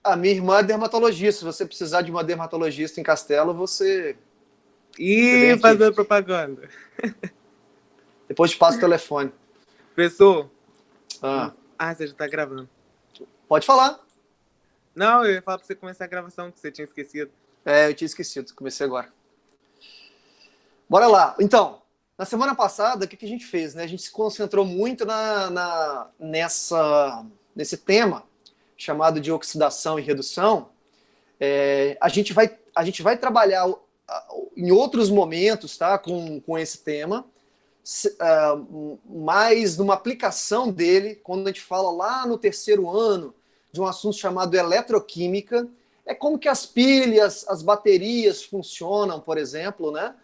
A minha irmã é dermatologista. Se você precisar de uma dermatologista em Castelo, você vem Ih, aqui. fazer propaganda. Depois te passo o telefone. Professor, Ah, você já tá gravando. pode falar. Não, eu ia falar pra você começar a gravação, que você tinha esquecido. Eu tinha esquecido. Comecei agora. Bora lá. Então, na semana passada, o que a gente fez? Né? A gente se concentrou muito nesse tema chamado de oxidação e redução. A gente vai trabalhar em outros momentos, tá, com esse tema, mais numa aplicação dele, quando a gente fala lá no terceiro ano de um assunto chamado eletroquímica. É como que as pilhas, as baterias funcionam, por exemplo, né?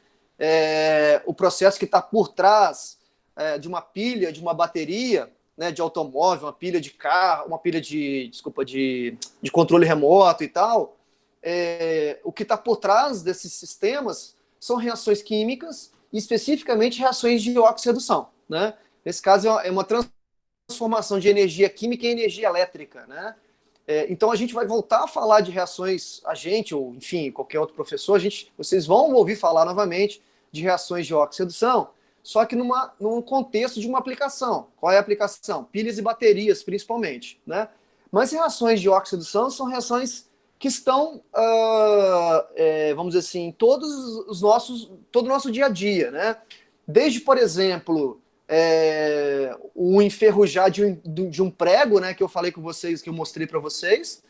O processo que está por trás de uma pilha, de uma bateria, né, de automóvel, uma pilha de carro, uma pilha de controle remoto e tal. O que está por trás desses sistemas são reações químicas, e especificamente reações de oxirredução. Né? Nesse caso, é uma transformação de energia química em energia elétrica. Né? Então, a gente vai voltar a falar de reações, a gente, ou enfim, qualquer outro professor, vocês vão ouvir falar novamente de reações de oxirredução, só que num contexto de uma aplicação. Qual é a aplicação? Pilhas e baterias, principalmente. Né? Mas reações de oxirredução são reações que estão, vamos dizer assim, todo o nosso dia a dia, né? Desde, por exemplo, o enferrujar de um prego, né, que eu falei com vocês, que eu mostrei para vocês,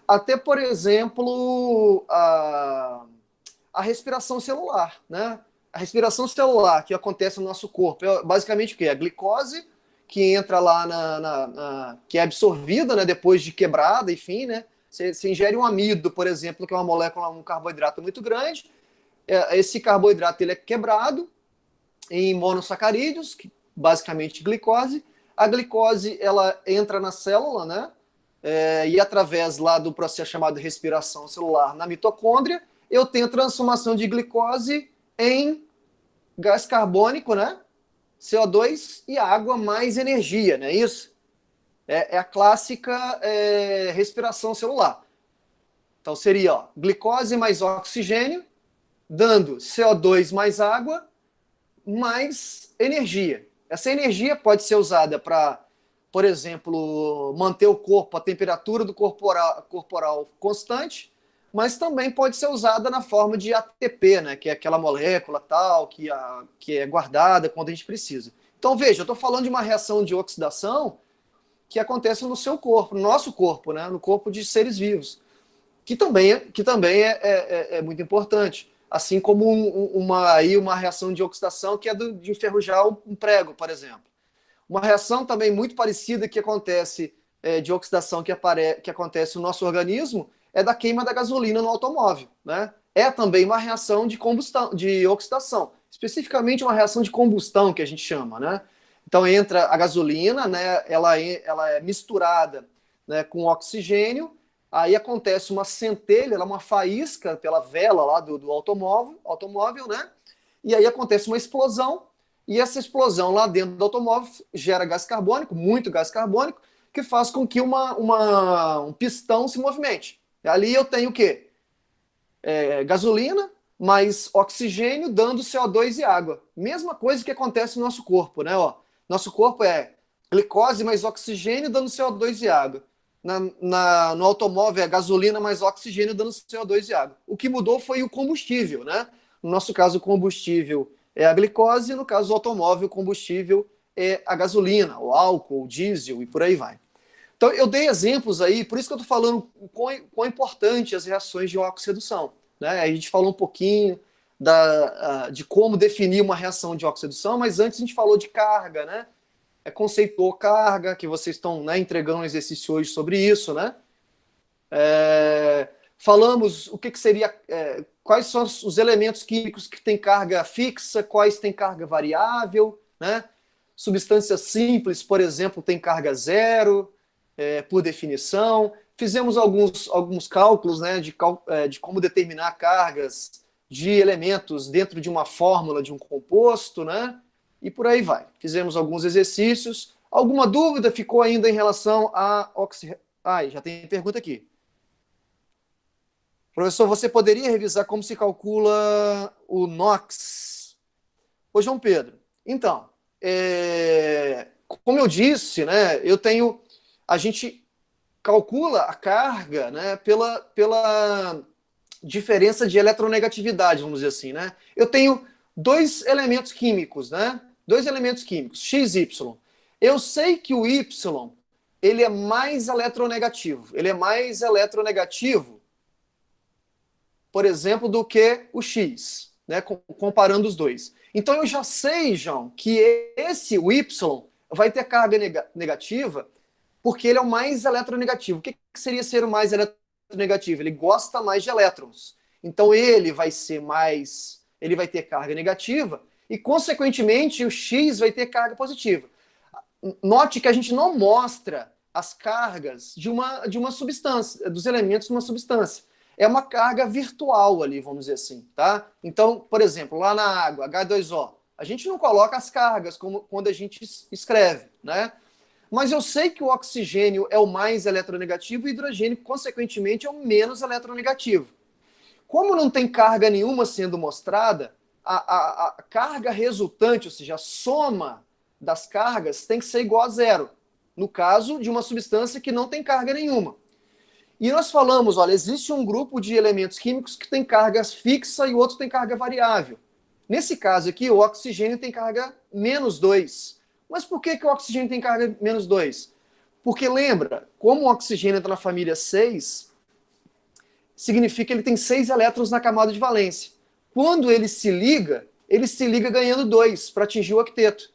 até, por exemplo, a respiração celular, né? A respiração celular que acontece no nosso corpo é basicamente o quê? A glicose que entra lá que é absorvida, né, depois de quebrada, enfim, né? Você ingere um amido, por exemplo, que é uma molécula, um carboidrato muito grande. Esse carboidrato ele é quebrado em monossacarídeos, que basicamente glicose. A glicose ela entra na célula, né? E através lá do processo chamado respiração celular na mitocôndria, eu tenho transformação de glicose em gás carbônico, né? CO2 e água mais energia, não é isso? É a clássica respiração celular. Então seria glicose mais oxigênio, dando CO2 mais água, mais energia. Essa energia pode ser usada para, por exemplo, manter o corpo, a temperatura do corporal constante, mas também pode ser usada na forma de ATP, né, que é aquela molécula tal, que é guardada quando a gente precisa. Então, veja, eu estou falando de uma reação de oxidação que acontece no seu corpo, no nosso corpo, né, no corpo de seres vivos, que também é muito importante. Assim como uma reação de oxidação que é de enferrujar um prego, por exemplo. Uma reação também muito parecida que acontece de oxidação que acontece no nosso organismo é da queima da gasolina no automóvel. Né? É também uma reação de combustão, de oxidação. Especificamente uma reação de combustão, que a gente chama. Né? Então entra a gasolina, né? ela é misturada, né, com oxigênio. Aí acontece uma centelha, uma faísca pela vela lá do automóvel, né? E aí acontece uma explosão, e essa explosão lá dentro do automóvel gera gás carbônico, muito gás carbônico, que faz com que um pistão se movimente. Ali eu tenho o quê? Gasolina mais oxigênio dando CO2 e água. Mesma coisa que acontece no nosso corpo, né? Nosso corpo é glicose mais oxigênio dando CO2 e água. No automóvel é gasolina mais oxigênio dando CO2 e água. O que mudou foi o combustível, né? No nosso caso, o combustível é a glicose, no caso do automóvel, o combustível é a gasolina, o álcool, o diesel e por aí vai. Então, eu dei exemplos aí, por isso que eu estou falando quão importante as reações de oxirredução. Né? A gente falou um pouquinho de como definir uma reação de oxirredução, mas antes a gente falou de carga, né? Conceituou carga, que vocês estão, né, entregando um exercício hoje sobre isso, né? Falamos o que seria, quais são os elementos químicos que têm carga fixa, quais têm carga variável, né? Substâncias simples, por exemplo, têm carga zero, por definição. Fizemos alguns cálculos, né, de como determinar cargas de elementos dentro de uma fórmula de um composto, né? E por aí vai. Fizemos alguns exercícios. Alguma dúvida ficou ainda em relação a Ai, já tem pergunta aqui. Professor, você poderia revisar como se calcula o NOx? Ô, João Pedro, então, como eu disse, né, a gente calcula a carga, né, pela diferença de eletronegatividade, vamos dizer assim, né? Eu tenho dois elementos químicos, né? Dois elementos químicos, X e Y. Eu sei que o Y, ele é mais eletronegativo. Ele é mais eletronegativo, por exemplo, do que o X, né? Comparando os dois. Então eu já sei, João, que o Y vai ter carga negativa porque ele é o mais eletronegativo. O que seria ser o mais eletronegativo? Ele gosta mais de elétrons. Então ele vai ter carga negativa e, consequentemente, o X vai ter carga positiva. Note que a gente não mostra as cargas de uma substância, dos elementos de uma substância. É uma carga virtual ali, vamos dizer assim, tá? Então, por exemplo, lá na água, H2O, a gente não coloca as cargas como quando a gente escreve, né? Mas eu sei que o oxigênio é o mais eletronegativo e o hidrogênio, consequentemente, é o menos eletronegativo. Como não tem carga nenhuma sendo mostrada, a carga resultante, ou seja, a soma das cargas, tem que ser igual a zero, no caso de uma substância que não tem carga nenhuma. E nós falamos, olha, existe um grupo de elementos químicos que tem carga fixa e o outro tem carga variável. Nesse caso aqui, o oxigênio tem carga -2. Mas por que o oxigênio tem carga -2? Porque lembra, como o oxigênio entra na família 6, significa que ele tem 6 elétrons na camada de valência. Quando ele se liga ganhando 2 para atingir o octeto.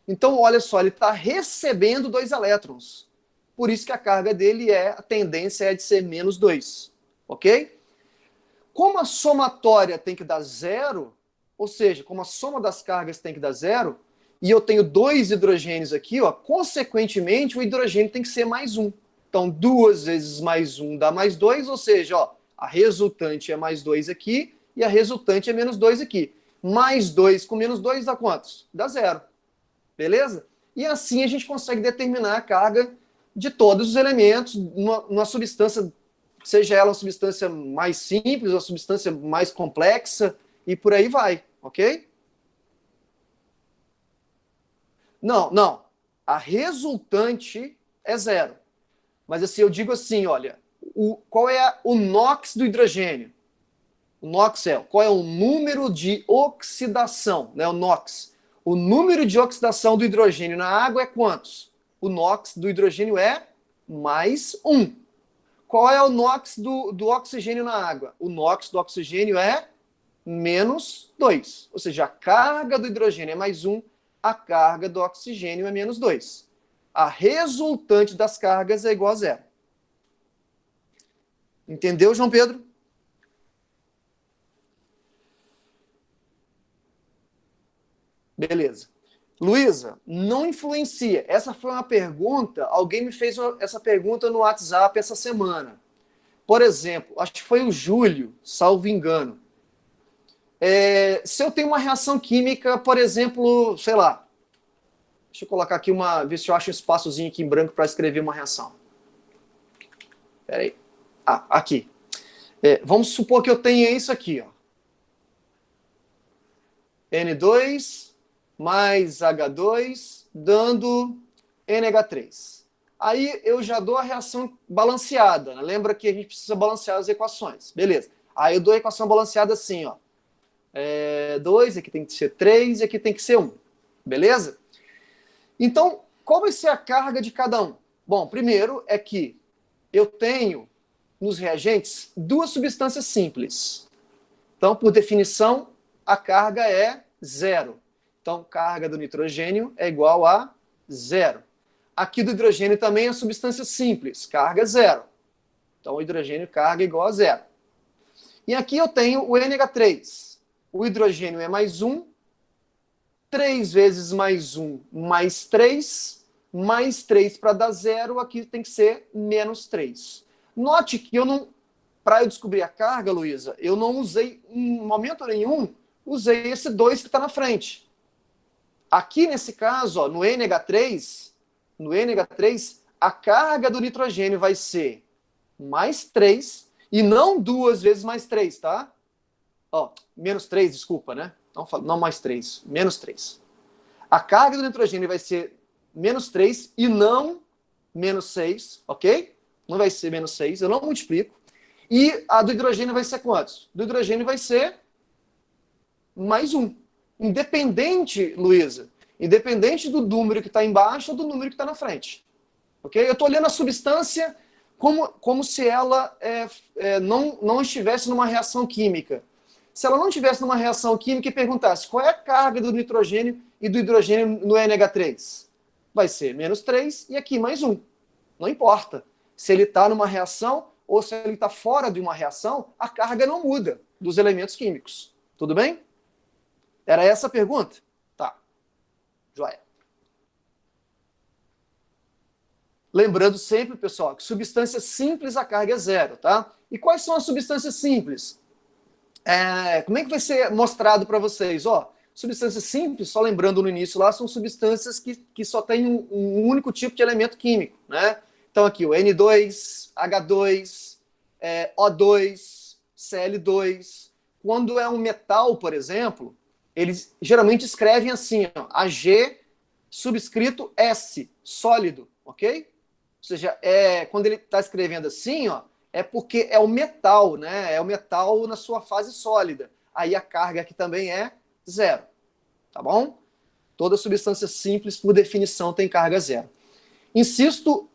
Então, olha só, ele está recebendo 2 elétrons. Por isso que a carga dele a tendência é de ser -2. Ok? Como a somatória tem que dar 0, ou seja, como a soma das cargas tem que dar 0, e eu tenho 2 hidrogênios aqui, ó, consequentemente o hidrogênio tem que ser +1. Então, 2 vezes +1 dá +2, ou seja, ó, a resultante é +2 aqui e a resultante é -2 aqui. +2 com -2 dá quantos? Dá 0. Beleza? E assim a gente consegue determinar a carga de todos os elementos numa substância, seja ela uma substância mais simples, uma substância mais complexa, e por aí vai, ok? Não. A resultante é 0. Mas assim, eu digo assim, olha, qual é o NOx do hidrogênio? O NOx qual é o número de oxidação, né? O NOx. O número de oxidação do hidrogênio na água é quantos? O NOx do hidrogênio é +1. Qual é o NOx do oxigênio na água? O NOx do oxigênio é -2. Ou seja, a carga do hidrogênio é +1, a carga do oxigênio é -2. A resultante das cargas é igual a 0. Entendeu, João Pedro? Beleza. Luísa, não influencia. Essa foi uma pergunta, alguém me fez essa pergunta no WhatsApp essa semana. Por exemplo, acho que foi o Júlio, salvo engano. Se eu tenho uma reação química, por exemplo, sei lá, deixa eu colocar aqui ver se eu acho um espaçozinho aqui em branco para escrever uma reação. Espera aí. Aqui. Vamos supor que eu tenha isso aqui, ó. N2 mais H2 dando NH3. Aí eu já dou a reação balanceada, né? Lembra que a gente precisa balancear as equações. Beleza. Aí eu dou a equação balanceada assim, ó. 2, aqui tem que ser 3 e aqui tem que ser 1. Beleza? Então, qual vai ser a carga de cada um? Bom, primeiro é que eu tenho nos reagentes 2 substâncias simples. Então, por definição, a carga é 0. Então, carga do nitrogênio é igual a 0. Aqui do hidrogênio também é substância simples, carga 0. Então, o hidrogênio carga igual a 0. E aqui eu tenho o NH3. O hidrogênio é +1, 3 vezes +1 mais 3 para dar 0, aqui tem que ser -3. Note que para eu descobrir a carga, Luísa, eu não usei, em momento nenhum, usei esse 2 que está na frente. Aqui, nesse caso, ó, no NH3, a carga do nitrogênio vai ser +3, E não 2 vezes mais 3, tá? Ó, menos 3, desculpa, né? Não mais 3, menos 3. A carga do nitrogênio vai ser menos 3 e não menos 6, ok? Não vai ser menos 6, eu não multiplico. E a do hidrogênio vai ser quantos? Do hidrogênio vai ser mais 1. Independente, Luísa, independente do número que está embaixo ou do número que está na frente. Ok? Eu estou olhando a substância como se ela não estivesse numa reação química. Se ela não estivesse numa reação química e perguntasse qual é a carga do nitrogênio e do hidrogênio no NH3, vai ser menos 3 e aqui mais 1. Não importa. Se ele está numa reação ou se ele está fora de uma reação, a carga não muda dos elementos químicos. Tudo bem? Era essa a pergunta? Tá. Joia. Lembrando sempre, pessoal, que substâncias simples a carga é 0, tá? E quais são as substâncias simples? Como é que vai ser mostrado para vocês? Ó, substâncias simples, só lembrando no início lá, são substâncias que só têm um único tipo de elemento químico, né? Então aqui o N2, H2, O2, Cl2. Quando é um metal, por exemplo, eles geralmente escrevem assim, ó, Ag subscrito S, sólido, ok? Ou seja, quando ele está escrevendo assim, ó, é porque é o metal, né? É o metal na sua fase sólida. Aí a carga aqui também é 0, tá bom? Toda substância simples, por definição, tem carga 0. Insisto,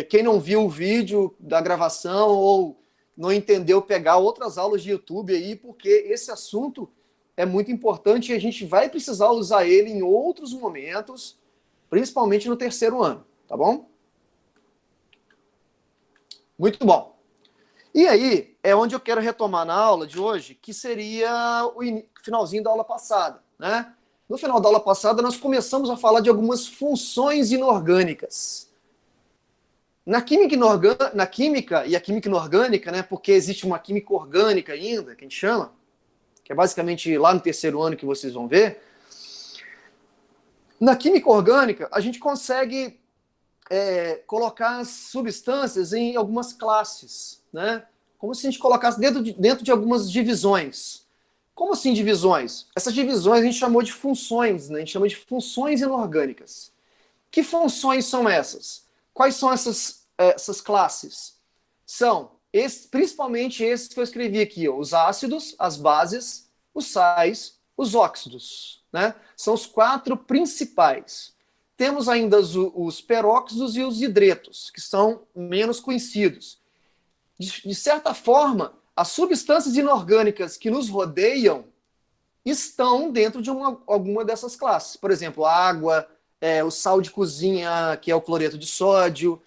quem não viu o vídeo da gravação ou não entendeu, pegar outras aulas de YouTube aí, porque esse assunto é muito importante e a gente vai precisar usar ele em outros momentos, principalmente no terceiro ano, tá bom? Muito bom. E aí, é onde eu quero retomar na aula de hoje, que seria o finalzinho da aula passada, né? No final da aula passada, nós começamos a falar de algumas funções inorgânicas. Na química e a química inorgânica, né? Porque existe uma química orgânica ainda, que a gente chama, que é basicamente lá no terceiro ano que vocês vão ver. Na química orgânica, a gente consegue colocar as substâncias em algumas classes, né? Como se a gente colocasse dentro de algumas divisões. Como assim divisões? Essas divisões a gente chamou de funções, né? A gente chama de funções inorgânicas. Que funções são essas? Quais são essas classes? São principalmente esses que eu escrevi aqui, ó, os ácidos, as bases, os sais, os óxidos, né? São os 4 principais. Temos ainda os peróxidos e os hidretos, que são menos conhecidos. De certa forma, as substâncias inorgânicas que nos rodeiam estão dentro de alguma dessas classes. Por exemplo, a água, o sal de cozinha, que é o cloreto de sódio,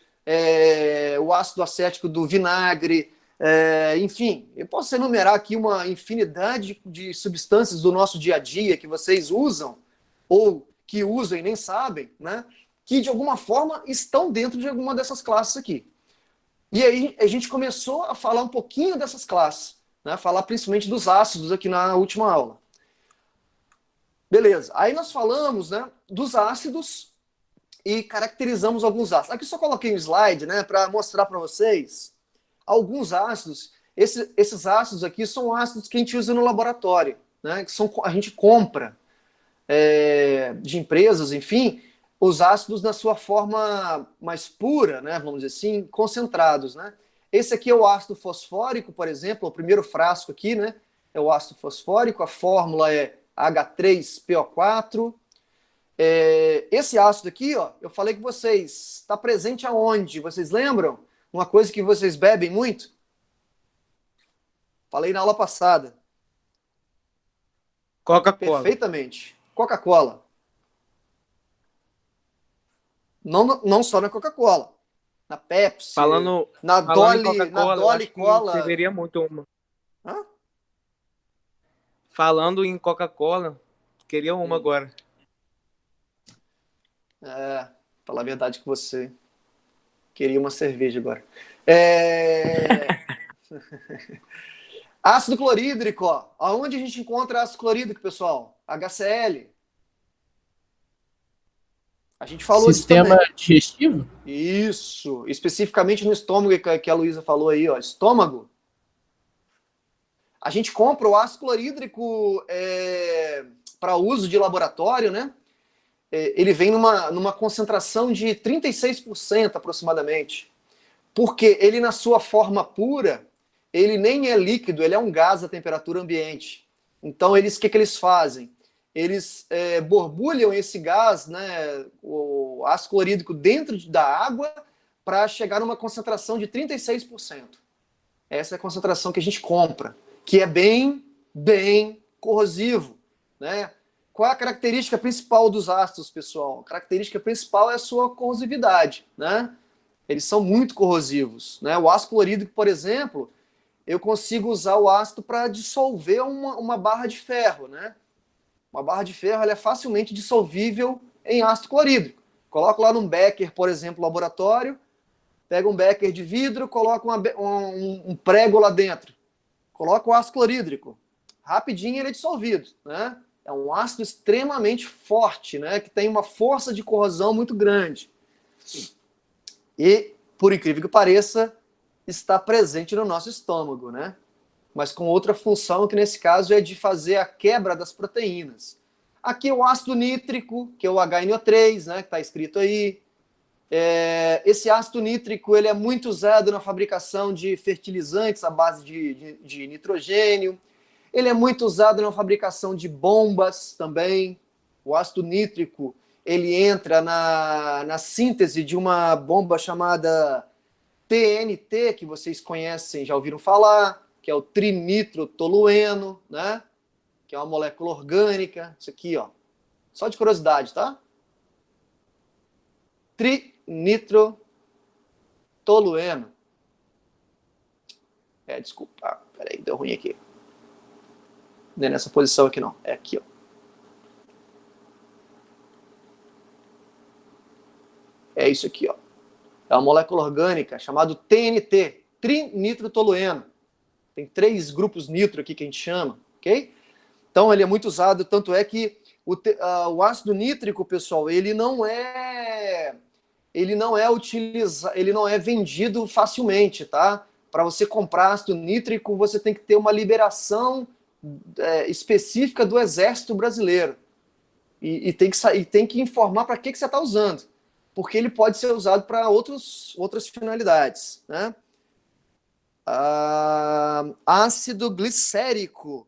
o ácido acético do vinagre, enfim, eu posso enumerar aqui uma infinidade de substâncias do nosso dia a dia que vocês usam, ou que usam e nem sabem, né, que de alguma forma estão dentro de alguma dessas classes aqui. E aí a gente começou a falar um pouquinho dessas classes, né, falar principalmente dos ácidos aqui na última aula. Beleza, aí nós falamos, né, dos ácidos e caracterizamos alguns ácidos. Aqui só coloquei um slide, né, para mostrar para vocês alguns ácidos. Esses ácidos aqui são ácidos que a gente usa no laboratório, né, que a gente compra de empresas, enfim, os ácidos na sua forma mais pura, né, vamos dizer assim, concentrados, né. Esse aqui é o ácido fosfórico, por exemplo, o primeiro frasco aqui, né, é o ácido fosfórico, a fórmula é H3PO4. Esse ácido aqui, ó, eu falei com vocês, está presente aonde? Vocês lembram? Uma coisa que vocês bebem muito? Falei na aula passada. Coca-Cola. Perfeitamente. Coca-Cola. Não só na Coca-Cola. Na Pepsi, Falando na em Dolly Coca-Cola, Cola. você veria muito uma. Hã? Falando em Coca-Cola, queria uma agora. Falar a verdade com você. Queria uma cerveja agora. Ácido clorídrico, ó. Aonde a gente encontra ácido clorídrico, pessoal? HCl. A gente falou disso Sistema também. digestivo? Isso, especificamente no estômago, que a Luísa falou aí, ó, estômago. A gente compra o ácido clorídrico para uso de laboratório, né? Ele vem numa concentração de 36% aproximadamente. Porque ele, na sua forma pura, ele nem é líquido, ele é um gás a temperatura ambiente. Então, o que eles fazem? Eles borbulham esse gás, né, o ácido clorídrico, dentro da água para chegar numa concentração de 36%. Essa é a concentração que a gente compra, que é bem corrosivo, né? Qual é a característica principal dos ácidos, pessoal? A característica principal é a sua corrosividade, né? Eles são muito corrosivos, né? O ácido clorídrico, por exemplo, eu consigo usar o ácido para dissolver uma barra de ferro, né? Uma barra de ferro ela é facilmente dissolvível em ácido clorídrico. Coloco lá num becker, por exemplo, laboratório, pega um becker de vidro, coloca um prego lá dentro, coloca o ácido clorídrico. Rapidinho ele é dissolvido, né? É um ácido extremamente forte, né? Que tem uma força de corrosão muito grande. E, por incrível que pareça, está presente no nosso estômago, né? Mas com outra função, que nesse caso é de fazer a quebra das proteínas. Aqui o ácido nítrico, que é o HNO3, né? Que está escrito aí. Esse ácido nítrico ele é muito usado na fabricação de fertilizantes à base de nitrogênio. Ele é muito usado na fabricação de bombas também. O ácido nítrico ele entra na síntese de uma bomba chamada TNT, que vocês conhecem, já ouviram falar, que é o trinitrotolueno, né? Que é uma molécula orgânica. Isso aqui, ó. Só de curiosidade, tá? Trinitrotolueno. Desculpa. Peraí, deu ruim aqui. Não é nessa posição aqui, não. É aqui, ó. É isso aqui, ó. É uma molécula orgânica chamada TNT, trinitrotolueno. Tem 3 grupos nitro aqui que a gente chama, ok? Então ele é muito usado, tanto é que o ácido nítrico, pessoal, ele não é vendido facilmente, tá? Para você comprar ácido nítrico, você tem que ter uma liberação específica do Exército Brasileiro. E tem que informar para que você está usando. Porque ele pode ser usado para outras finalidades, né? Ácido glicérico.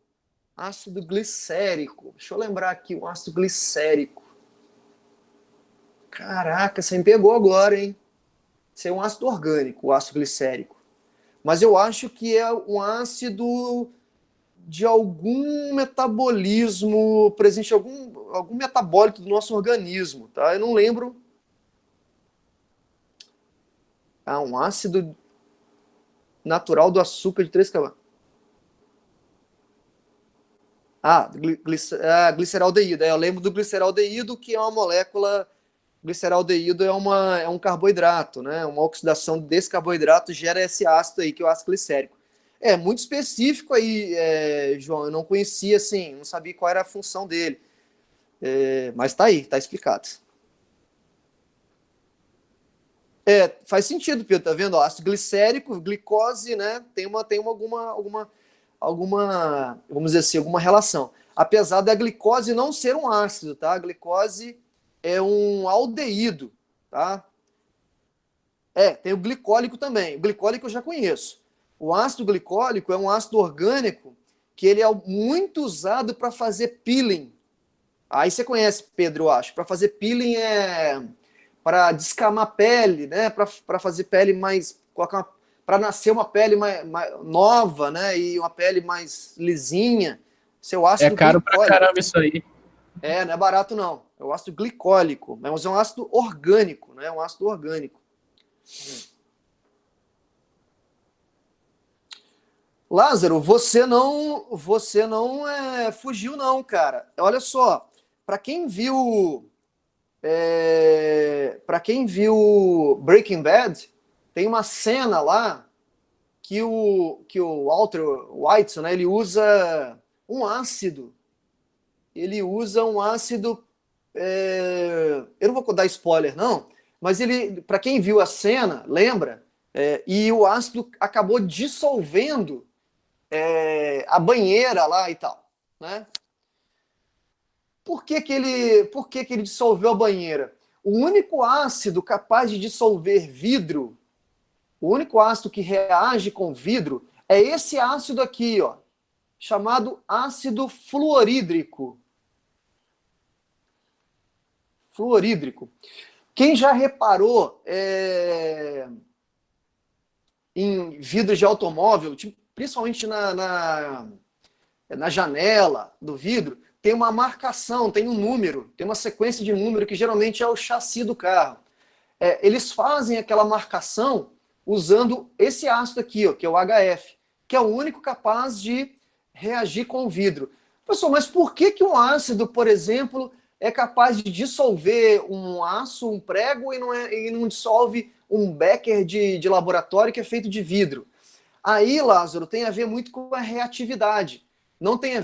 Ácido glicérico. Deixa eu lembrar aqui, o ácido glicérico. Caraca, você me pegou agora, hein? Isso é um ácido orgânico, o ácido glicérico. Mas eu acho que é um ácido de algum metabolismo, presente em algum metabólito do nosso organismo, tá? Eu não lembro. Um ácido natural do açúcar de 3 kg. Gliceraldeído. Eu lembro do gliceraldeído, que é uma molécula. Gliceraldeído é um carboidrato, né? Uma oxidação desse carboidrato gera esse ácido aí, que é o ácido glicérico. É muito específico aí, João. Eu não conhecia, assim, não sabia qual era a função dele. Mas tá aí, tá explicado. Faz sentido, Pedro, tá vendo? Ó, ácido glicérico, glicose, né? Tem alguma, vamos dizer assim, alguma relação. Apesar da glicose não ser um ácido, tá? A glicose é um aldeído, tá? Tem o glicólico também. O glicólico eu já conheço. O ácido glicólico é um ácido orgânico que ele é muito usado para fazer peeling. Aí você conhece, Pedro, eu acho. Para fazer peeling para descamar pele, né? Para fazer pele mais, para nascer uma pele mais nova, né? E uma pele mais lisinha. Seu ácido caro glicólico. pra caramba isso aí. Não é barato não. É o ácido glicólico, mas é um ácido orgânico, né? Um ácido orgânico. Lázaro, você não fugiu não, cara. Olha só, para quem viu Breaking Bad, tem uma cena lá que o Walter White, né, ele usa um ácido eu não vou dar spoiler, não, mas ele, para quem viu a cena, lembra? E o ácido acabou dissolvendo a banheira lá e tal, né? Por que ele dissolveu a banheira? O único ácido capaz de dissolver vidro, o único ácido que reage com vidro é esse ácido aqui, ó, chamado ácido fluorídrico. Fluorídrico. Quem já reparou em vidros de automóvel, principalmente na janela do vidro, tem uma marcação, tem um número, tem uma sequência de número que geralmente é o chassi do carro. Eles fazem aquela marcação usando esse ácido aqui, ó, que é o HF, que é o único capaz de reagir com o vidro. Pessoal, mas por que um ácido, por exemplo, é capaz de dissolver um aço, um prego, e não dissolve um becker de laboratório que é feito de vidro? Aí, Lázaro, tem a ver muito com a reatividade. Não tem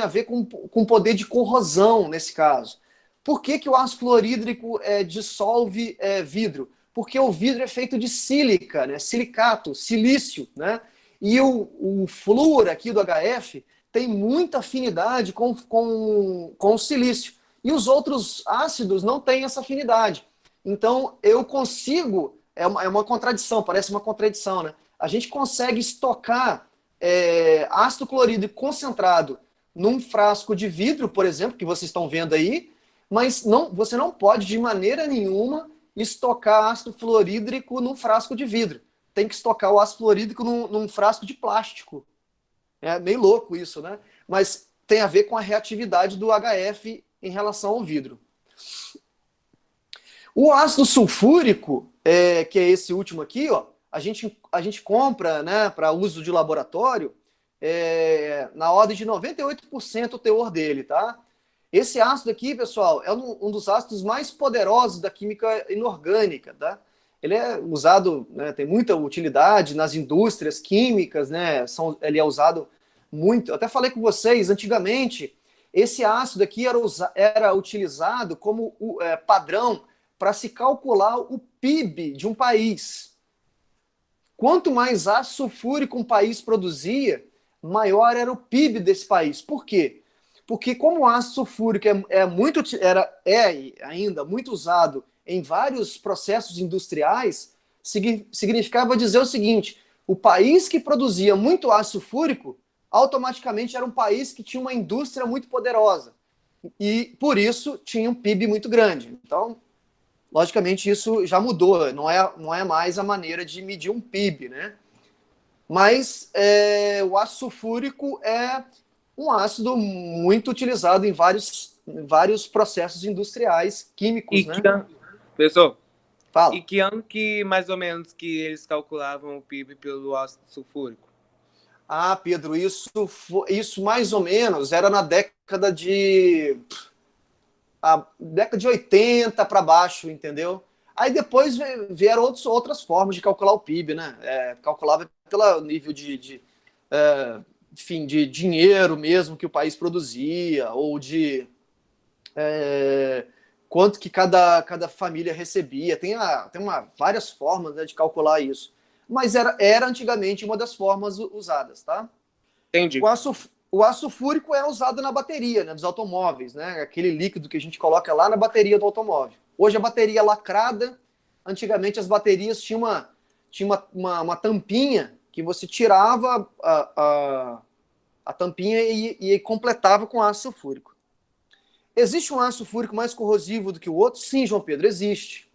a ver com o poder de corrosão nesse caso. Por que o ácido fluorídrico dissolve vidro? Porque o vidro é feito de sílica, né? Silicato, silício, né? E o flúor aqui do HF tem muita afinidade com o silício. E os outros ácidos não têm essa afinidade. Então, eu consigo... É uma contradição, parece uma contradição, né? A gente consegue estocar ácido clorídrico concentrado num frasco de vidro, por exemplo, que vocês estão vendo aí, mas você não pode, de maneira nenhuma, estocar ácido fluorídrico num frasco de vidro. Tem que estocar o ácido fluorídrico num frasco de plástico. É meio louco isso, né? Mas tem a ver com a reatividade do HF em relação ao vidro. O ácido sulfúrico, que é esse último aqui, ó, a gente compra, né, para uso de laboratório, na ordem de 98% o teor dele, tá? Esse ácido aqui, pessoal, é um dos ácidos mais poderosos da química inorgânica, tá? Ele é usado, né, tem muita utilidade nas indústrias químicas, né? Ele é usado muito. Eu até falei com vocês, antigamente, esse ácido aqui era utilizado como padrão para se calcular o PIB de um país. Quanto mais ácido sulfúrico um país produzia, maior era o PIB desse país. Por quê? Porque como o ácido sulfúrico é ainda muito usado em vários processos industriais, significava dizer o seguinte: o país que produzia muito ácido sulfúrico, automaticamente era um país que tinha uma indústria muito poderosa. E, por isso, tinha um PIB muito grande. Então, logicamente, isso já mudou. Não é mais a maneira de medir um PIB, né? Mas o ácido sulfúrico é um ácido muito utilizado em vários processos industriais químicos, né? Pessoal, Fala. e que ano que, mais ou menos, que eles calculavam o PIB pelo ácido sulfúrico? Ah, Pedro, isso mais ou menos era na década de 80 para baixo, entendeu? Aí depois vieram outras formas de calcular o PIB, né? Calculava pelo nível enfim, de dinheiro mesmo que o país produzia, ou de quanto que cada família recebia. Tem várias formas, né, de calcular isso. Mas era antigamente uma das formas usadas, tá? Entendi. O ácido sulfúrico era usado na bateria, né, dos automóveis, né? Aquele líquido que a gente coloca lá na bateria do automóvel. Hoje a bateria é lacrada. Antigamente as baterias tinham uma tampinha que você tirava a tampinha e completava com ácido sulfúrico. Existe um ácido sulfúrico mais corrosivo do que o outro? Sim, João Pedro, existe.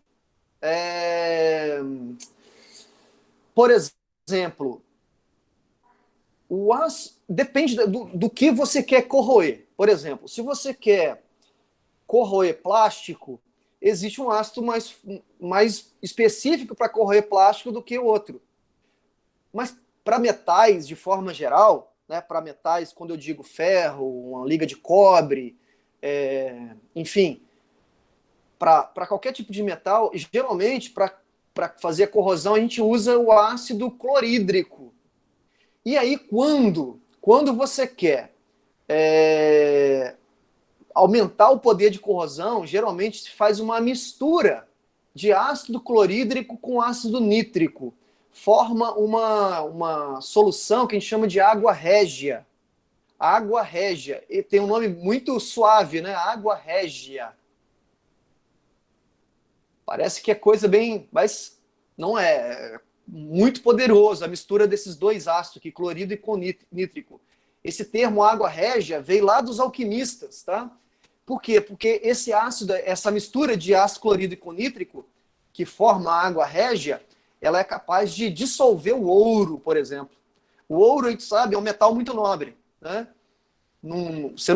Por exemplo, depende do que você quer corroer. Por exemplo, se você quer corroer plástico, existe um ácido mais específico para corroer plástico do que o outro. Mas para metais, de forma geral, né, para metais, quando eu digo ferro, uma liga de cobre, enfim, para qualquer tipo de metal, geralmente, para fazer a corrosão, a gente usa o ácido clorídrico. E aí, quando você quer aumentar o poder de corrosão, geralmente se faz uma mistura de ácido clorídrico com ácido nítrico. Forma uma solução que a gente chama de água régia. Água régia. E tem um nome muito suave, né? Água régia. Parece que é coisa bem... Mas não é. Muito poderoso a mistura desses dois ácidos aqui, clorídrico e com nítrico. Esse termo água régia veio lá dos alquimistas, tá? Por quê? Porque esse ácido, essa mistura de ácido clorídrico e nítrico, que forma a água régia, ela é capaz de dissolver o ouro, por exemplo. O ouro, a gente sabe, é um metal muito nobre, né? Você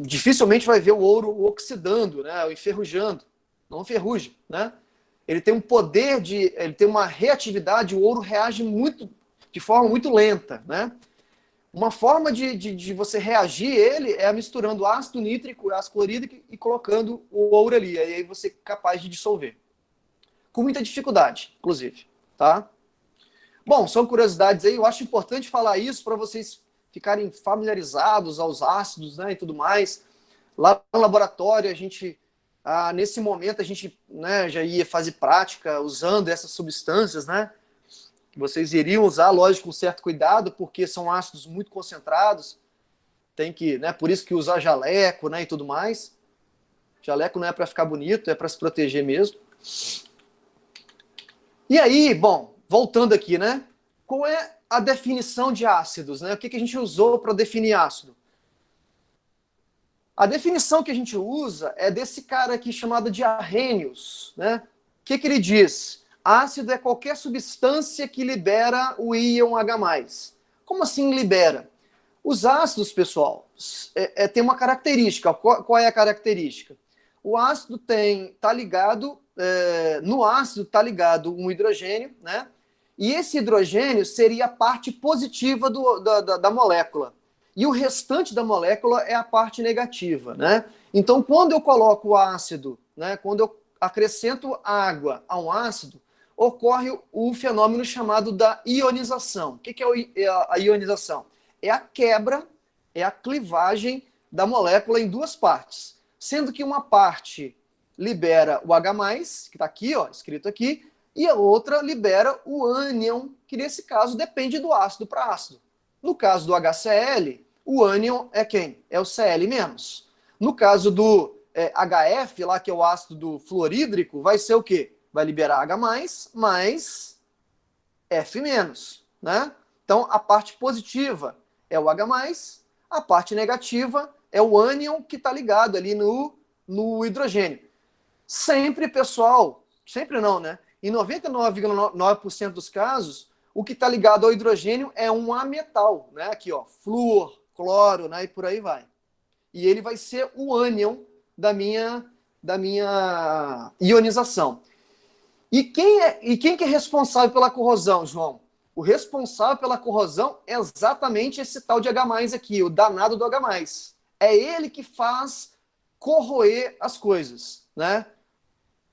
dificilmente vai ver o ouro oxidando, né? Ou enferrujando. Não enferruja, né? Ele tem um poder ele tem uma reatividade, o ouro reage de forma muito lenta, né? Uma forma de você reagir ele é misturando ácido nítrico, ácido clorídrico e colocando o ouro ali. Aí você é capaz de dissolver. Com muita dificuldade, inclusive, tá? Bom, são curiosidades aí. Eu acho importante falar isso para vocês ficarem familiarizados aos ácidos, né, e tudo mais. Lá no laboratório, a gente... nesse momento a gente, né, já ia fazer prática usando essas substâncias, né, que vocês iriam usar, lógico, com certo cuidado, porque são ácidos muito concentrados, tem que, né, por isso que usar jaleco, né, e tudo mais. Jaleco não é para ficar bonito, é para se proteger mesmo. E aí, bom, voltando aqui, né, qual é a definição de ácidos, né, o que a gente usou para definir ácido? A definição que a gente usa é desse cara aqui chamado de Arrhenius, né? O que ele diz? Ácido é qualquer substância que libera o íon H+. Como assim libera? Os ácidos, pessoal, tem uma característica. Qual é a característica? O ácido tá ligado, no ácido está ligado um hidrogênio, né? E esse hidrogênio seria a parte positiva da molécula. E o restante da molécula é a parte negativa, né? Então, quando eu coloco o ácido, né, quando eu acrescento água a um ácido, ocorre o fenômeno chamado da ionização. O que é a ionização? É a quebra, é a clivagem da molécula em duas partes. Sendo que uma parte libera o H+, que está aqui, ó, escrito aqui, e a outra libera o ânion, que nesse caso depende do ácido para ácido. No caso do HCl, o ânion é quem? É o Cl-. No caso do HF, lá que é o ácido fluorídrico, vai ser o quê? Vai liberar H+, mais F-, né? Então, a parte positiva é o H+, a parte negativa é o ânion que está ligado ali no hidrogênio. Sempre, pessoal, sempre não, né? Em 99,9% dos casos, o que está ligado ao hidrogênio é um ametal, né? Aqui, ó, flúor, cloro, né? E por aí vai. E ele vai ser o ânion da minha ionização. E quem que é responsável pela corrosão, João? O responsável pela corrosão é exatamente esse tal de H+ aqui, o danado do H+. É ele que faz corroer as coisas, né?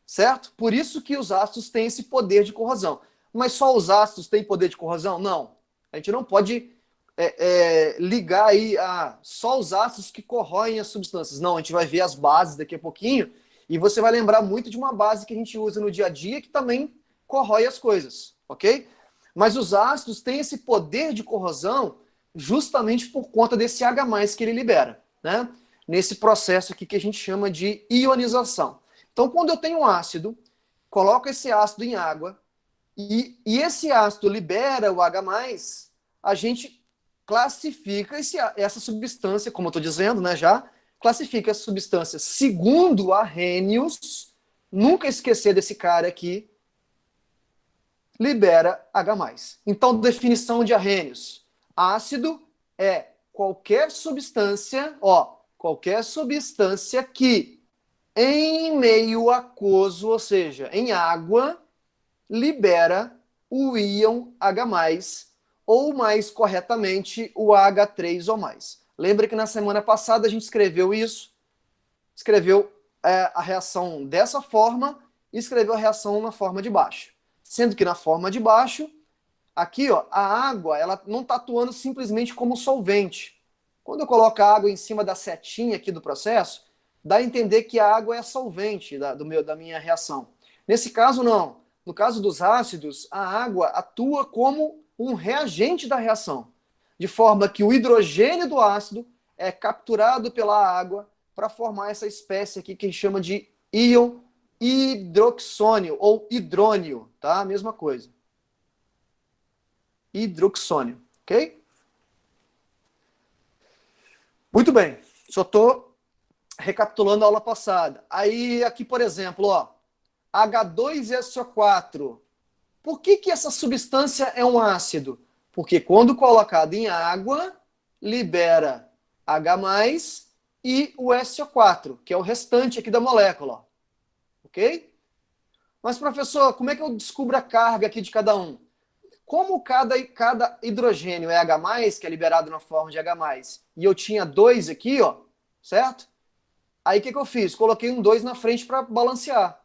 Certo? Por isso que os ácidos têm esse poder de corrosão. Mas só os ácidos têm poder de corrosão? Não. A gente não pode ligar aí a só os ácidos que corroem as substâncias. Não, a gente vai ver as bases daqui a pouquinho e você vai lembrar muito de uma base que a gente usa no dia a dia que também corrói as coisas, ok? Mas os ácidos têm esse poder de corrosão justamente por conta desse H+ que ele libera, né? Nesse processo aqui que a gente chama de ionização. Então, quando eu tenho um ácido, coloco esse ácido em água, e esse ácido libera o H+, a gente classifica essa substância, como eu estou dizendo, né, já, classifica essa substância segundo Arrhenius, nunca esquecer desse cara aqui, libera H+. Então, definição de Arrhenius. Ácido é qualquer substância, qualquer substância que em meio aquoso, ou seja, em água, libera o íon H+, ou mais corretamente, o H3 ou mais. Lembra que na semana passada a gente escreveu isso? Escreveu a reação dessa forma e escreveu a reação na forma de baixo. Sendo que na forma de baixo, aqui, ó, a água ela não está atuando simplesmente como solvente. Quando eu coloco a água em cima da setinha aqui do processo, dá a entender que a água é solvente da minha reação. Nesse caso, não. No caso dos ácidos, a água atua como um reagente da reação, de forma que o hidrogênio do ácido é capturado pela água para formar essa espécie aqui que a gente chama de íon hidroxônio ou hidrônio, tá? Mesma coisa. Hidroxônio, ok? Muito bem. Só estou recapitulando a aula passada. Aí, aqui, por exemplo, ó, H2SO4. Por que essa substância é um ácido? Porque quando colocado em água, libera H+, e o SO4, que é o restante aqui da molécula. Ok? Mas, professor, como é que eu descubro a carga aqui de cada um? Como cada hidrogênio é H+, que é liberado na forma de H+, e eu tinha 2 aqui, ó, certo? Aí o que eu fiz? Coloquei um 2 na frente para balancear.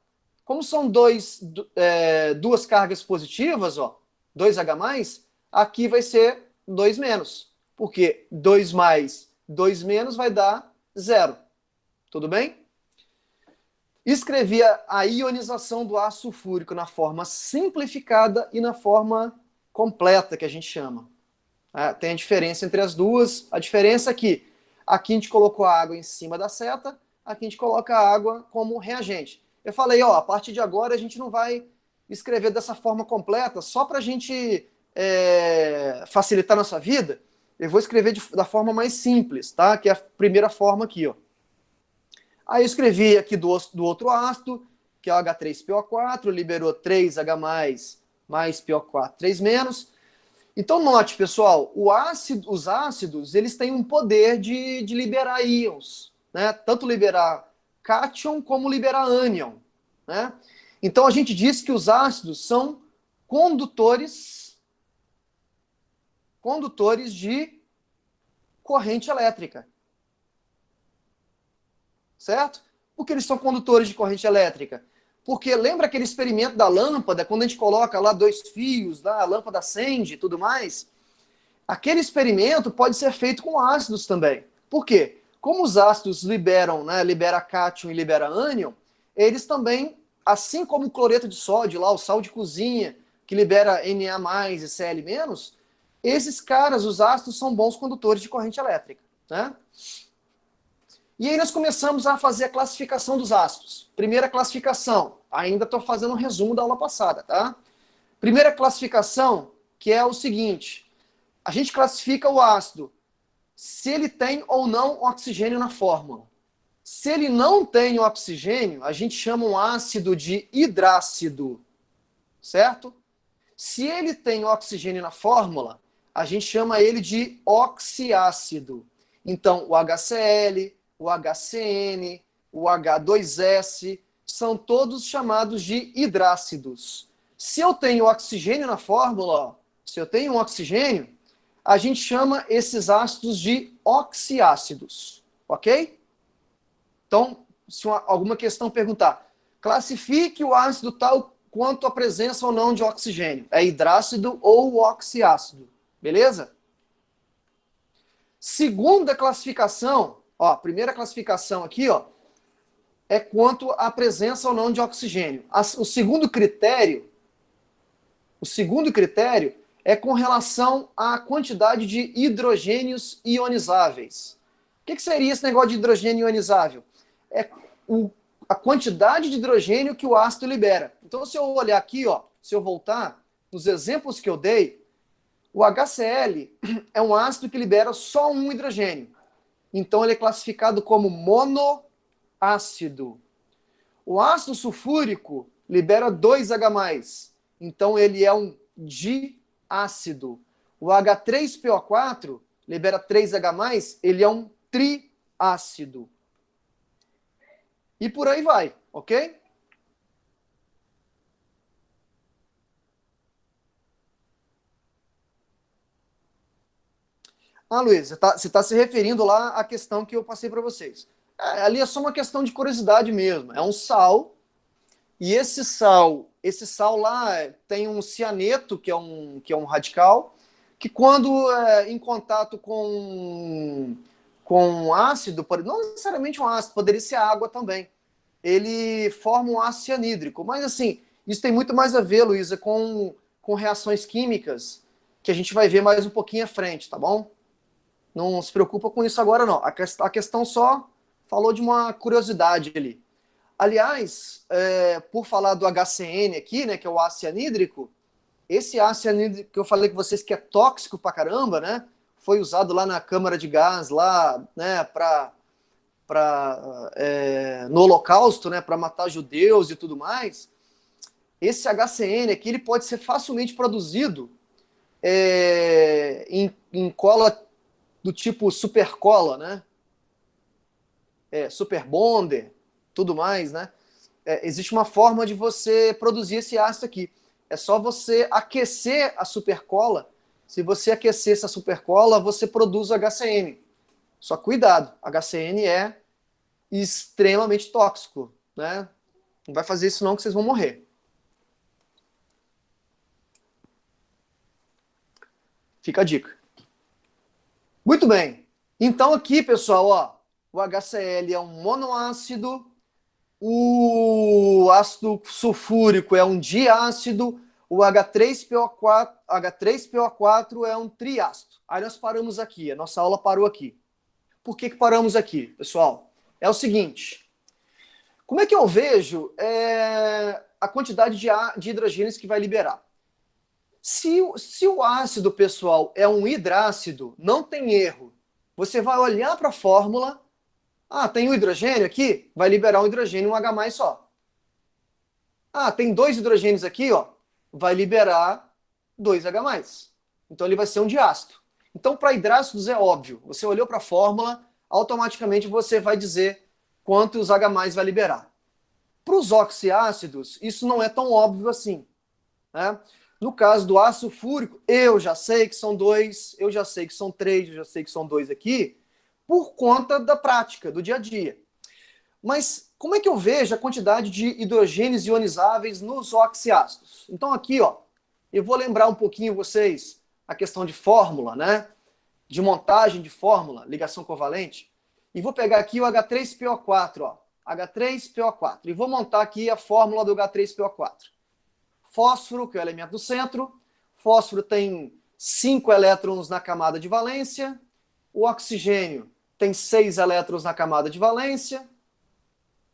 Como são duas cargas positivas, ó, 2H+, aqui vai ser 2-. Porque 2 mais, 2- vai dar 0. Tudo bem? Escrevi a ionização do ácido sulfúrico na forma simplificada e na forma completa, que a gente chama. Tem a diferença entre as duas. A diferença é que aqui a gente colocou a água em cima da seta, aqui a gente coloca a água como reagente. Eu falei, ó, a partir de agora a gente não vai escrever dessa forma completa, só para a gente facilitar a nossa vida, eu vou escrever da forma mais simples, tá? Que é a primeira forma aqui, ó. Aí eu escrevi aqui do outro ácido, que é o H3PO4, liberou 3H+, mais PO4, 3-. Então, note, pessoal, os ácidos, eles têm um poder de liberar íons, né? Tanto liberar cátion como liberar ânion, né? Então, a gente diz que os ácidos são condutores de corrente elétrica. Certo? Por que eles são condutores de corrente elétrica? Porque lembra aquele experimento da lâmpada, quando a gente coloca lá 2 fios, a lâmpada acende e tudo mais? Aquele experimento pode ser feito com ácidos também. Por quê? Como os ácidos libera cátion e libera ânion, eles também, assim como o cloreto de sódio, lá, o sal de cozinha, que libera Na+, e Cl-, esses caras, os ácidos, são bons condutores de corrente elétrica, né? E aí nós começamos a fazer a classificação dos ácidos. Primeira classificação, ainda estou fazendo um resumo da aula passada, tá? Primeira classificação, que é o seguinte, a gente classifica o ácido se ele tem ou não oxigênio na fórmula. Se ele não tem oxigênio, a gente chama um ácido de hidrácido, certo? Se ele tem oxigênio na fórmula, a gente chama ele de oxiácido. Então, o HCl, o HCN, o H2S, são todos chamados de hidrácidos. Se eu tenho oxigênio na fórmula, ó, se eu tenho um oxigênio, a gente chama esses ácidos de oxiácidos, ok? Então, se alguma questão perguntar, classifique o ácido tal quanto a presença ou não de oxigênio. É hidrácido ou oxiácido, beleza? Segunda classificação, ó, primeira classificação aqui, ó, é quanto à presença ou não de oxigênio. O segundo critério é com relação à quantidade de hidrogênios ionizáveis. O que seria esse negócio de hidrogênio ionizável? É a quantidade de hidrogênio que o ácido libera. Então, se eu olhar aqui, ó, se eu voltar nos exemplos que eu dei, o HCl é um ácido que libera só um hidrogênio. Então, ele é classificado como monoácido. O ácido sulfúrico libera 2H+. Então, ele é um diácido. O H3PO4 libera 3H+, ele é um triácido. E por aí vai, ok? Luiz, você está se referindo lá à questão que eu passei para vocês. Ali é só uma questão de curiosidade mesmo. É um sal, e esse sal lá tem um cianeto, que é um radical, que quando em contato com com ácido, não necessariamente um ácido, poderia ser água também. Ele forma um ácido cianídrico. Mas, assim, isso tem muito mais a ver, Luísa, com reações químicas que a gente vai ver mais um pouquinho à frente, tá bom? Não se preocupa com isso agora, não. A questão só falou de uma curiosidade ali. Aliás, por falar do HCN aqui, né, que é o ácido cianídrico, esse ácido cianídrico que eu falei com vocês que é tóxico pra caramba, né, foi usado lá na Câmara de Gás, lá, né, no Holocausto, né, para matar judeus e tudo mais. Esse HCN aqui, ele pode ser facilmente produzido em cola do tipo supercola, né, super bonder, tudo mais, né. Existe uma forma de você produzir esse ácido aqui. É só você aquecer a supercola. Se você aquecer essa supercola, você produz o HCN. Só cuidado, HCN é extremamente tóxico, né? Não vai fazer isso não que vocês vão morrer. Fica a dica. Muito bem. Então aqui, pessoal, ó, o HCl é um monoácido, o ácido sulfúrico é um diácido, o H3PO4 é um triácido. Aí nós paramos aqui, a nossa aula parou aqui. Por que paramos aqui, pessoal? É o seguinte, como é que eu vejo a quantidade de hidrogênios que vai liberar? Se o ácido, pessoal, é um hidrácido, não tem erro. Você vai olhar para a fórmula, tem um hidrogênio aqui, vai liberar um hidrogênio, um H+ só. Tem 2 hidrogênios aqui, ó, vai liberar 2 H+. Então ele vai ser um diácido. Então para hidrácidos é óbvio, você olhou para a fórmula, automaticamente você vai dizer quantos H+ vai liberar. Para os oxiácidos, isso não é tão óbvio assim, né? No caso do ácido fúrico, eu já sei que são 2, eu já sei que são 3, eu já sei que são 2 aqui, por conta da prática, do dia a dia. Mas como é que eu vejo a quantidade de hidrogênios ionizáveis nos oxiácidos? Então aqui, ó, eu vou lembrar um pouquinho vocês a questão de fórmula, né? De montagem de fórmula, ligação covalente, e vou pegar aqui o H3PO4, ó, H3PO4, e vou montar aqui a fórmula do H3PO4. Fósforo, que é o elemento do centro, fósforo tem 5 elétrons na camada de valência, o oxigênio tem 6 elétrons na camada de valência,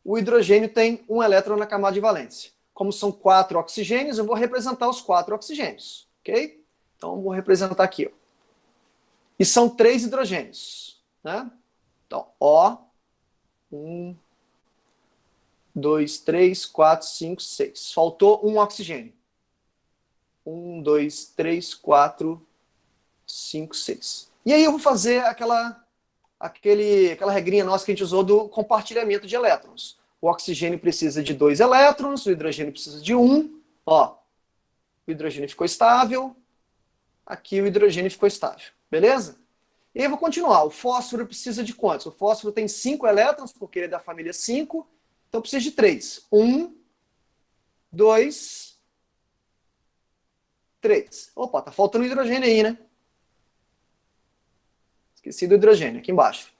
o hidrogênio tem 1 elétron na camada de valência. Como são 4 oxigênios, eu vou representar os 4 oxigênios, ok? Então, eu vou representar aqui, ó. E são 3 hidrogênios, né? Então, O, 1, 2, 3, 4, 5, 6. Faltou um oxigênio. 1, 2, 3, 4, 5, 6. E aí eu vou fazer aquela regrinha nossa que a gente usou do compartilhamento de elétrons. O oxigênio precisa de 2 elétrons, o hidrogênio precisa de 1. Ó, o hidrogênio ficou estável, aqui o hidrogênio ficou estável. Beleza? E aí eu vou continuar. O fósforo precisa de quantos? O fósforo tem 5 elétrons, porque ele é da família 5, então precisa de 3. 1, 2, 3. Opa, tá faltando hidrogênio aí, né? Esqueci do hidrogênio, aqui embaixo.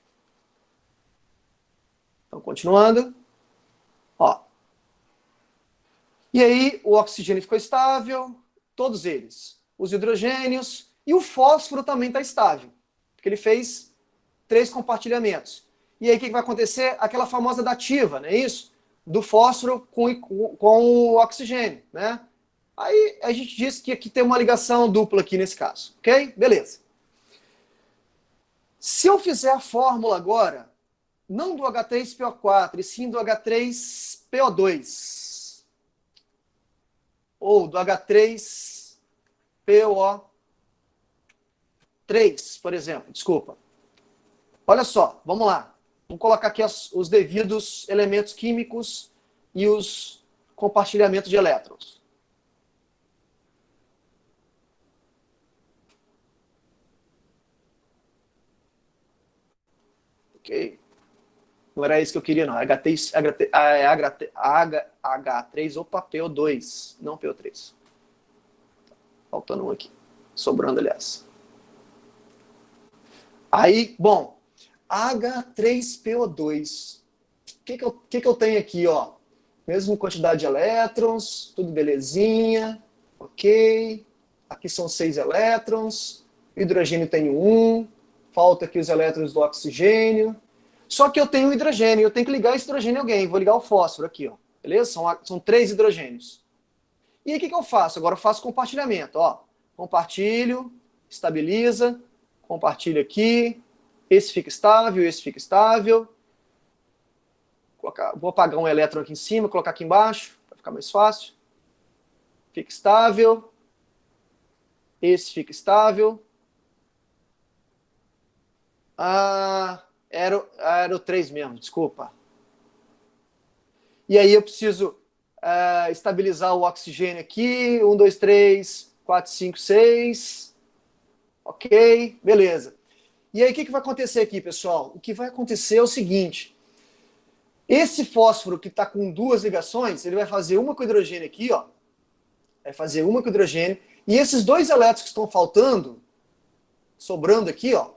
Então, continuando. Ó. E aí, o oxigênio ficou estável, todos eles. Os hidrogênios e o fósforo também está estável, porque ele fez 3 compartilhamentos. E aí, o que vai acontecer? Aquela famosa dativa, não é isso? Do fósforo com o oxigênio, né? Aí, a gente disse que aqui tem uma ligação dupla aqui nesse caso, ok? Beleza. Se eu fizer a fórmula agora, não do H3PO4, e sim do H3PO2, ou do H3PO3, por exemplo, desculpa. Olha só, vamos lá. Vamos colocar aqui os devidos elementos químicos e os compartilhamentos de elétrons. Ok. Não era isso que eu queria, não. H3, opa, PO2, não PO3. Faltando um aqui. Sobrando, aliás. Aí, bom, H3PO2. O que eu tenho aqui, ó? Mesma quantidade de elétrons, tudo belezinha, ok. Aqui são 6 elétrons, o hidrogênio tem 1, falta aqui os elétrons do oxigênio. Só que eu tenho hidrogênio, eu tenho que ligar esse hidrogênio a alguém, vou ligar o fósforo aqui, ó. Beleza? São 3 hidrogênios. E aí o que eu faço? Agora eu faço compartilhamento, ó. Compartilho, estabiliza, compartilho aqui, esse fica estável. Vou apagar um elétron aqui em cima, colocar aqui embaixo, para ficar mais fácil. Fica estável. Esse fica estável. Era o 3 mesmo, desculpa. E aí eu preciso estabilizar o oxigênio aqui. 1, 2, 3, 4, 5, 6. Ok, beleza. E aí o que vai acontecer aqui, pessoal? O que vai acontecer é o seguinte. Esse fósforo que está com 2 ligações, ele vai fazer uma com hidrogênio aqui, ó. Vai fazer uma com hidrogênio. E esses 2 elétrons que estão faltando, sobrando aqui, ó,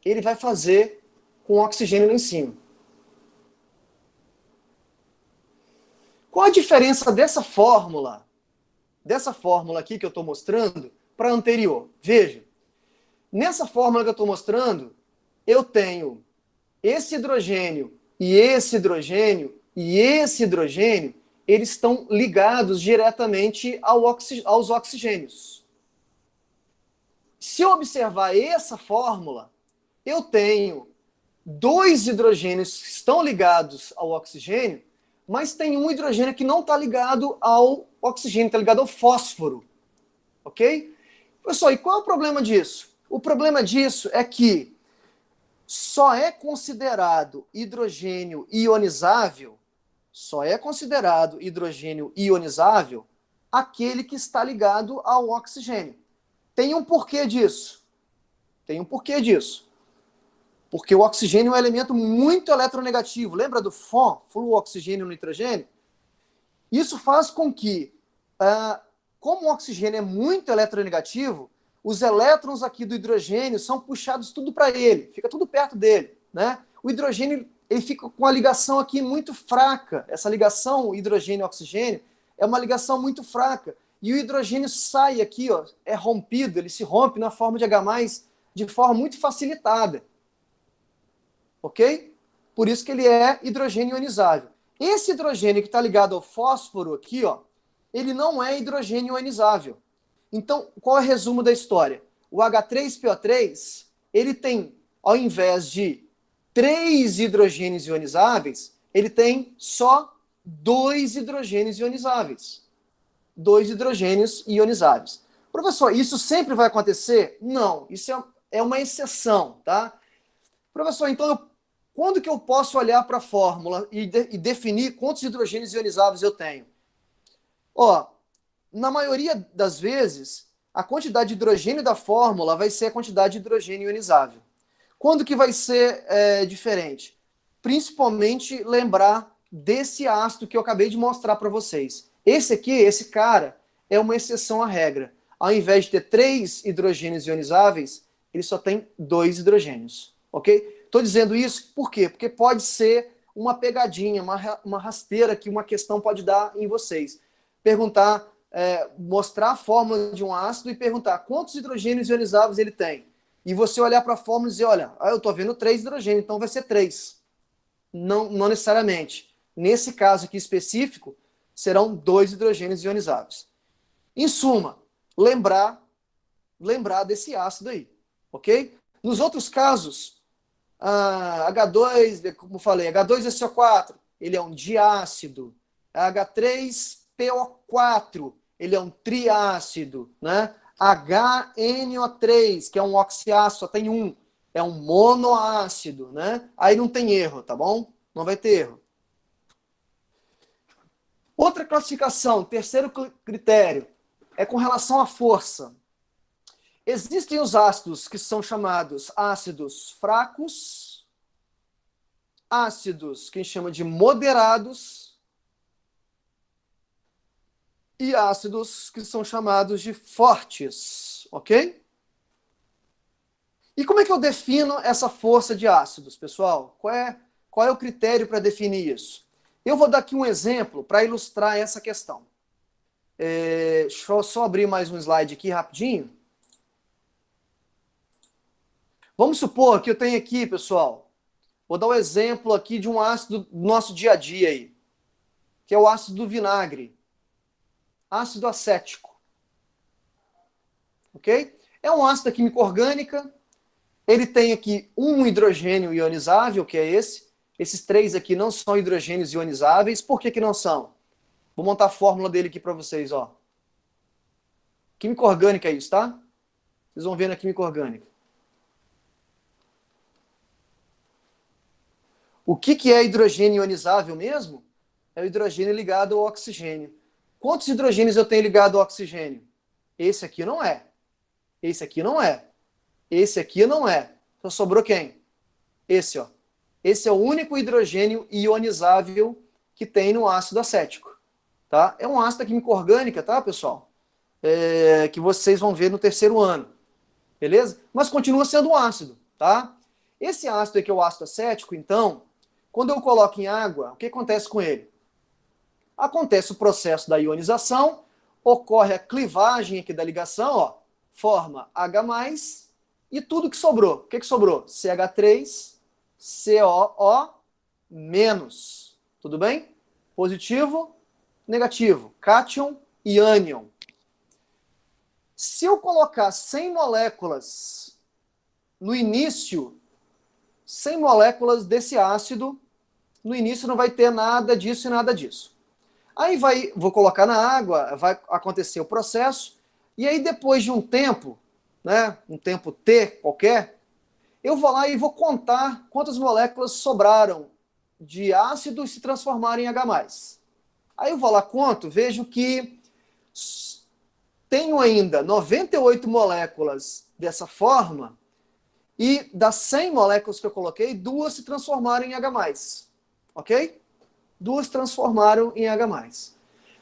ele vai fazer com oxigênio lá em cima. Qual a diferença dessa fórmula aqui que eu estou mostrando, para a anterior? Veja, nessa fórmula que eu estou mostrando, eu tenho esse hidrogênio e esse hidrogênio e esse hidrogênio, eles estão ligados diretamente aos oxigênios. Se eu observar essa fórmula, eu tenho 2 hidrogênios que estão ligados ao oxigênio, mas tem um hidrogênio que não está ligado ao oxigênio, está ligado ao fósforo. Ok? Pessoal, e qual é o problema disso? O problema disso é que só é considerado hidrogênio ionizável, aquele que está ligado ao oxigênio. Tem um porquê disso. Porque o oxigênio é um elemento muito eletronegativo. Lembra do FON, fluo oxigênio no nitrogênio? Isso faz com que, como o oxigênio é muito eletronegativo, os elétrons aqui do hidrogênio são puxados tudo para ele, fica tudo perto dele, né? O hidrogênio ele fica com a ligação aqui muito fraca. Essa ligação hidrogênio-oxigênio é uma ligação muito fraca. E o hidrogênio sai aqui, ó, é rompido, ele se rompe na forma de H+, de forma muito facilitada. Ok? Por isso que ele é hidrogênio ionizável. Esse hidrogênio que está ligado ao fósforo aqui, ó, ele não é hidrogênio ionizável. Então, qual é o resumo da história? O H3PO3, ele tem, ao invés de 3 hidrogênios ionizáveis, ele tem só 2 hidrogênios ionizáveis. 2 hidrogênios ionizáveis. Professor, isso sempre vai acontecer? Não, isso é uma exceção, tá? Professor, então, quando que eu posso olhar para a fórmula e definir quantos hidrogênios ionizáveis eu tenho? Ó, na maioria das vezes, a quantidade de hidrogênio da fórmula vai ser a quantidade de hidrogênio ionizável. Quando que vai ser diferente? Principalmente lembrar desse ácido que eu acabei de mostrar para vocês. Esse aqui, esse cara, é uma exceção à regra. Ao invés de ter 3 hidrogênios ionizáveis, ele só tem 2 hidrogênios. Ok? Estou dizendo isso por quê? Porque pode ser uma pegadinha, uma rasteira que uma questão pode dar em vocês. Perguntar, mostrar a fórmula de um ácido e perguntar quantos hidrogênios ionizáveis ele tem. E você olhar para a fórmula e dizer, olha, eu estou vendo 3 hidrogênios, então vai ser 3. Não necessariamente. Nesse caso aqui específico, serão 2 hidrogênios ionizáveis. Em suma, lembrar desse ácido aí, ok? Nos outros casos, H2, como falei, H2SO4, ele é um diácido. H3PO4, ele é um triácido, né? HNO3, que é um oxiácido, só tem um, é um monoácido, né? Aí não tem erro, tá bom? Não vai ter erro. Outra classificação, terceiro critério, é com relação à força. Existem os ácidos que são chamados ácidos fracos, ácidos que a gente chama de moderados e ácidos que são chamados de fortes, ok? E como é que eu defino essa força de ácidos, pessoal? Qual é o critério para definir isso? Eu vou dar aqui um exemplo para ilustrar essa questão. Deixa eu só abrir mais um slide aqui rapidinho. Vamos supor que eu tenho aqui, pessoal, vou dar um exemplo aqui de um ácido do nosso dia a dia aí, que é o ácido do vinagre, ácido acético. Ok? É um ácido da química orgânica. Ele tem aqui um hidrogênio ionizável, que é esse. Esses três aqui não são hidrogênios ionizáveis. Por que não são? Vou montar a fórmula dele aqui para vocês, ó. Química orgânica é isso, tá? Vocês vão ver na química orgânica. O que é hidrogênio ionizável mesmo? É o hidrogênio ligado ao oxigênio. Quantos hidrogênios eu tenho ligado ao oxigênio? Esse aqui não é. Esse aqui não é. Esse aqui não é. Só sobrou quem? Esse, ó. Esse é o único hidrogênio ionizável que tem no ácido acético. Tá? É um ácido da química orgânica, tá, pessoal? Que vocês vão ver no terceiro ano. Beleza? Mas continua sendo um ácido, tá? Esse ácido aqui é o ácido acético, então, quando eu coloco em água, o que acontece com ele? Acontece o processo da ionização, ocorre a clivagem aqui da ligação, ó, forma H+, e tudo que sobrou. O que sobrou? CH3, COO menos. Tudo bem? Positivo, negativo. Cátion e ânion. Se eu colocar 100 moléculas no início, 100 moléculas desse ácido, no início não vai ter nada disso e nada disso. Aí vou colocar na água, vai acontecer o processo, e aí depois de um tempo, né, um tempo T qualquer, eu vou lá e vou contar quantas moléculas sobraram de ácido e se transformaram em H+. Aí eu vou lá, conto, vejo que tenho ainda 98 moléculas dessa forma, e das 100 moléculas que eu coloquei, 2 se transformaram em H+. Ok? 2 transformaram em H+.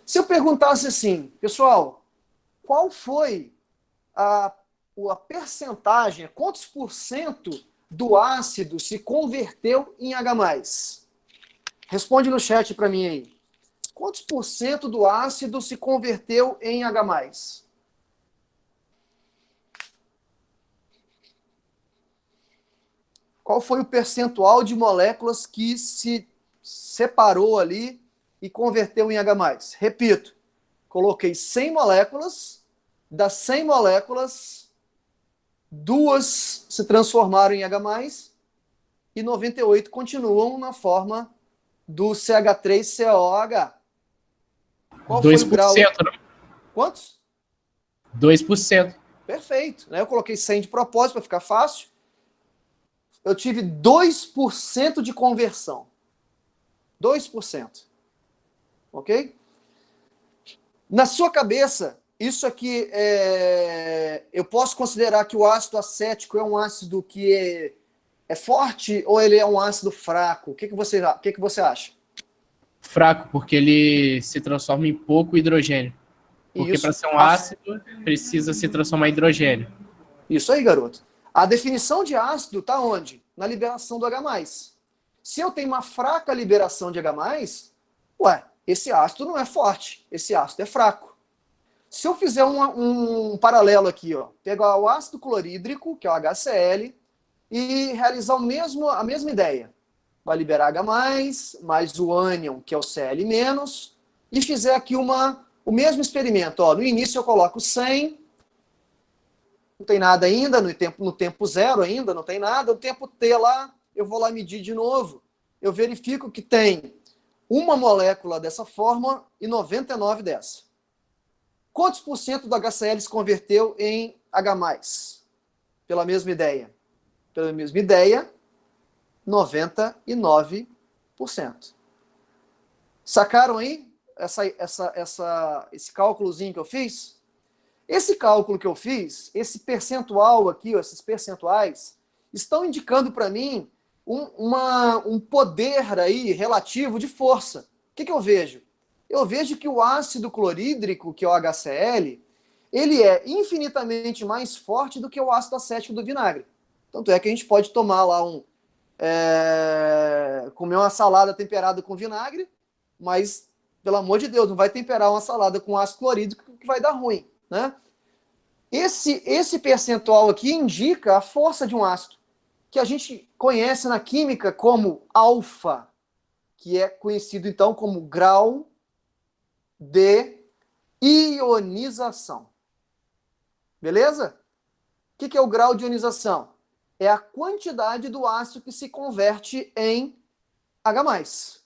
Se eu perguntasse assim, pessoal, qual foi a percentagem, quantos por cento do ácido se converteu em H+? Responde no chat para mim aí. Quantos por cento do ácido se converteu em H+? Qual foi o percentual de moléculas que se separou ali e converteu em H+? Repito, coloquei 100 moléculas, das 100 moléculas, 2 se transformaram em H+, e 98 continuam na forma do CH3COOH. Qual 2%, foi o grau? Né? Quantos? 2%. Perfeito. Né? Eu coloquei 100 de propósito para ficar fácil. Eu tive 2% de conversão. 2%. Ok? Na sua cabeça, isso aqui eu posso considerar que o ácido acético é um ácido que é forte ou ele é um ácido fraco? O que você acha? Fraco, porque ele se transforma em pouco hidrogênio. Porque para ser um ácido, precisa se transformar em hidrogênio. Isso aí, garoto. A definição de ácido está onde? Na liberação do H+. Se eu tenho uma fraca liberação de H+, esse ácido não é forte, esse ácido é fraco. Se eu fizer um paralelo aqui, ó, pegar o ácido clorídrico, que é o HCl, e realizar a mesma ideia. Vai liberar H+, mais o ânion, que é o Cl-, e fizer aqui o mesmo experimento. Ó, no início eu coloco 100, não tem nada ainda, no tempo zero ainda, não tem nada. No tempo T lá, eu vou lá medir de novo. Eu verifico que tem uma molécula dessa forma e 99 dessa. Quantos por cento do HCl se converteu em H+? Pela mesma ideia. Pela mesma ideia, 99%. Sacaram aí esse cálculozinho que eu fiz? Esse cálculo que eu fiz, esse percentual aqui, esses percentuais, estão indicando para mim um poder aí relativo de força. O que eu vejo? Eu vejo que o ácido clorídrico, que é o HCl, ele é infinitamente mais forte do que o ácido acético do vinagre. Tanto é que a gente pode tomar lá comer uma salada temperada com vinagre, mas, pelo amor de Deus, não vai temperar uma salada com ácido clorídrico que vai dar ruim, né? Esse percentual aqui indica a força de um ácido, que a gente conhece na química como alfa, que é conhecido então como grau de ionização. Beleza? O que é o grau de ionização? É a quantidade do ácido que se converte em H+.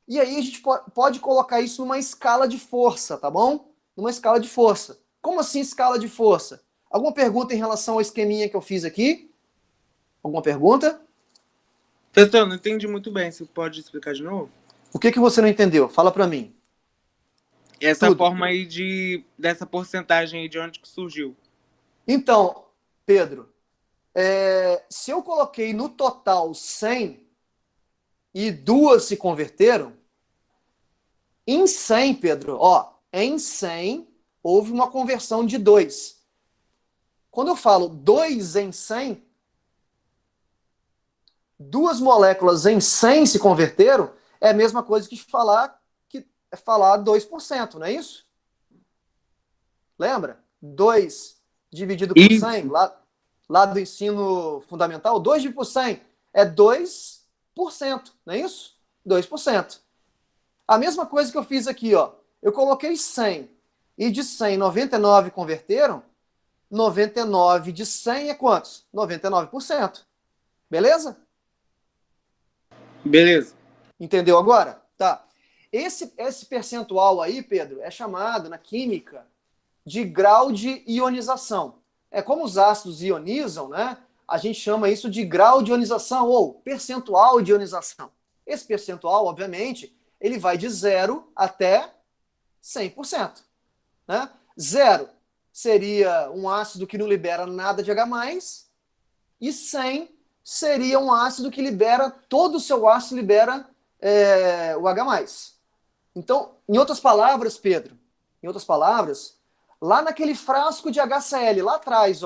E aí a gente pode colocar isso numa escala de força, tá bom? Numa escala de força. Como assim escala de força? Alguma pergunta em relação ao esqueminha que eu fiz aqui? Alguma pergunta? Professor, não entendi muito bem. Você pode explicar de novo? O que você não entendeu? Fala para mim. Essa Tudo. forma aí dessa porcentagem aí de onde que surgiu. Então, Pedro, se eu coloquei no total 100 e 2 se converteram, em 100, Pedro, em 100 houve uma conversão de 2. Quando eu falo 2 em 100, 2 moléculas em 100 se converteram, é a mesma coisa que falar 2%, não é isso? Lembra? 2 dividido por 100, lá do ensino fundamental, 2 dividido por 100 é 2%, não é isso? 2%. A mesma coisa que eu fiz aqui, eu coloquei 100 e de 100, 99 converteram, 99 de 100 é quantos? 99%. Beleza? Beleza. Entendeu agora? Tá. Esse percentual aí, Pedro, é chamado na química de grau de ionização. É como os ácidos ionizam, né? A gente chama isso de grau de ionização ou percentual de ionização. Esse percentual, obviamente, ele vai de 0 até 100%. Né? 0 seria um ácido que não libera nada de H+, e 100 seria um ácido que libera, todo o seu ácido libera o H+. Então, em outras palavras, Pedro, lá naquele frasco de HCl, lá atrás,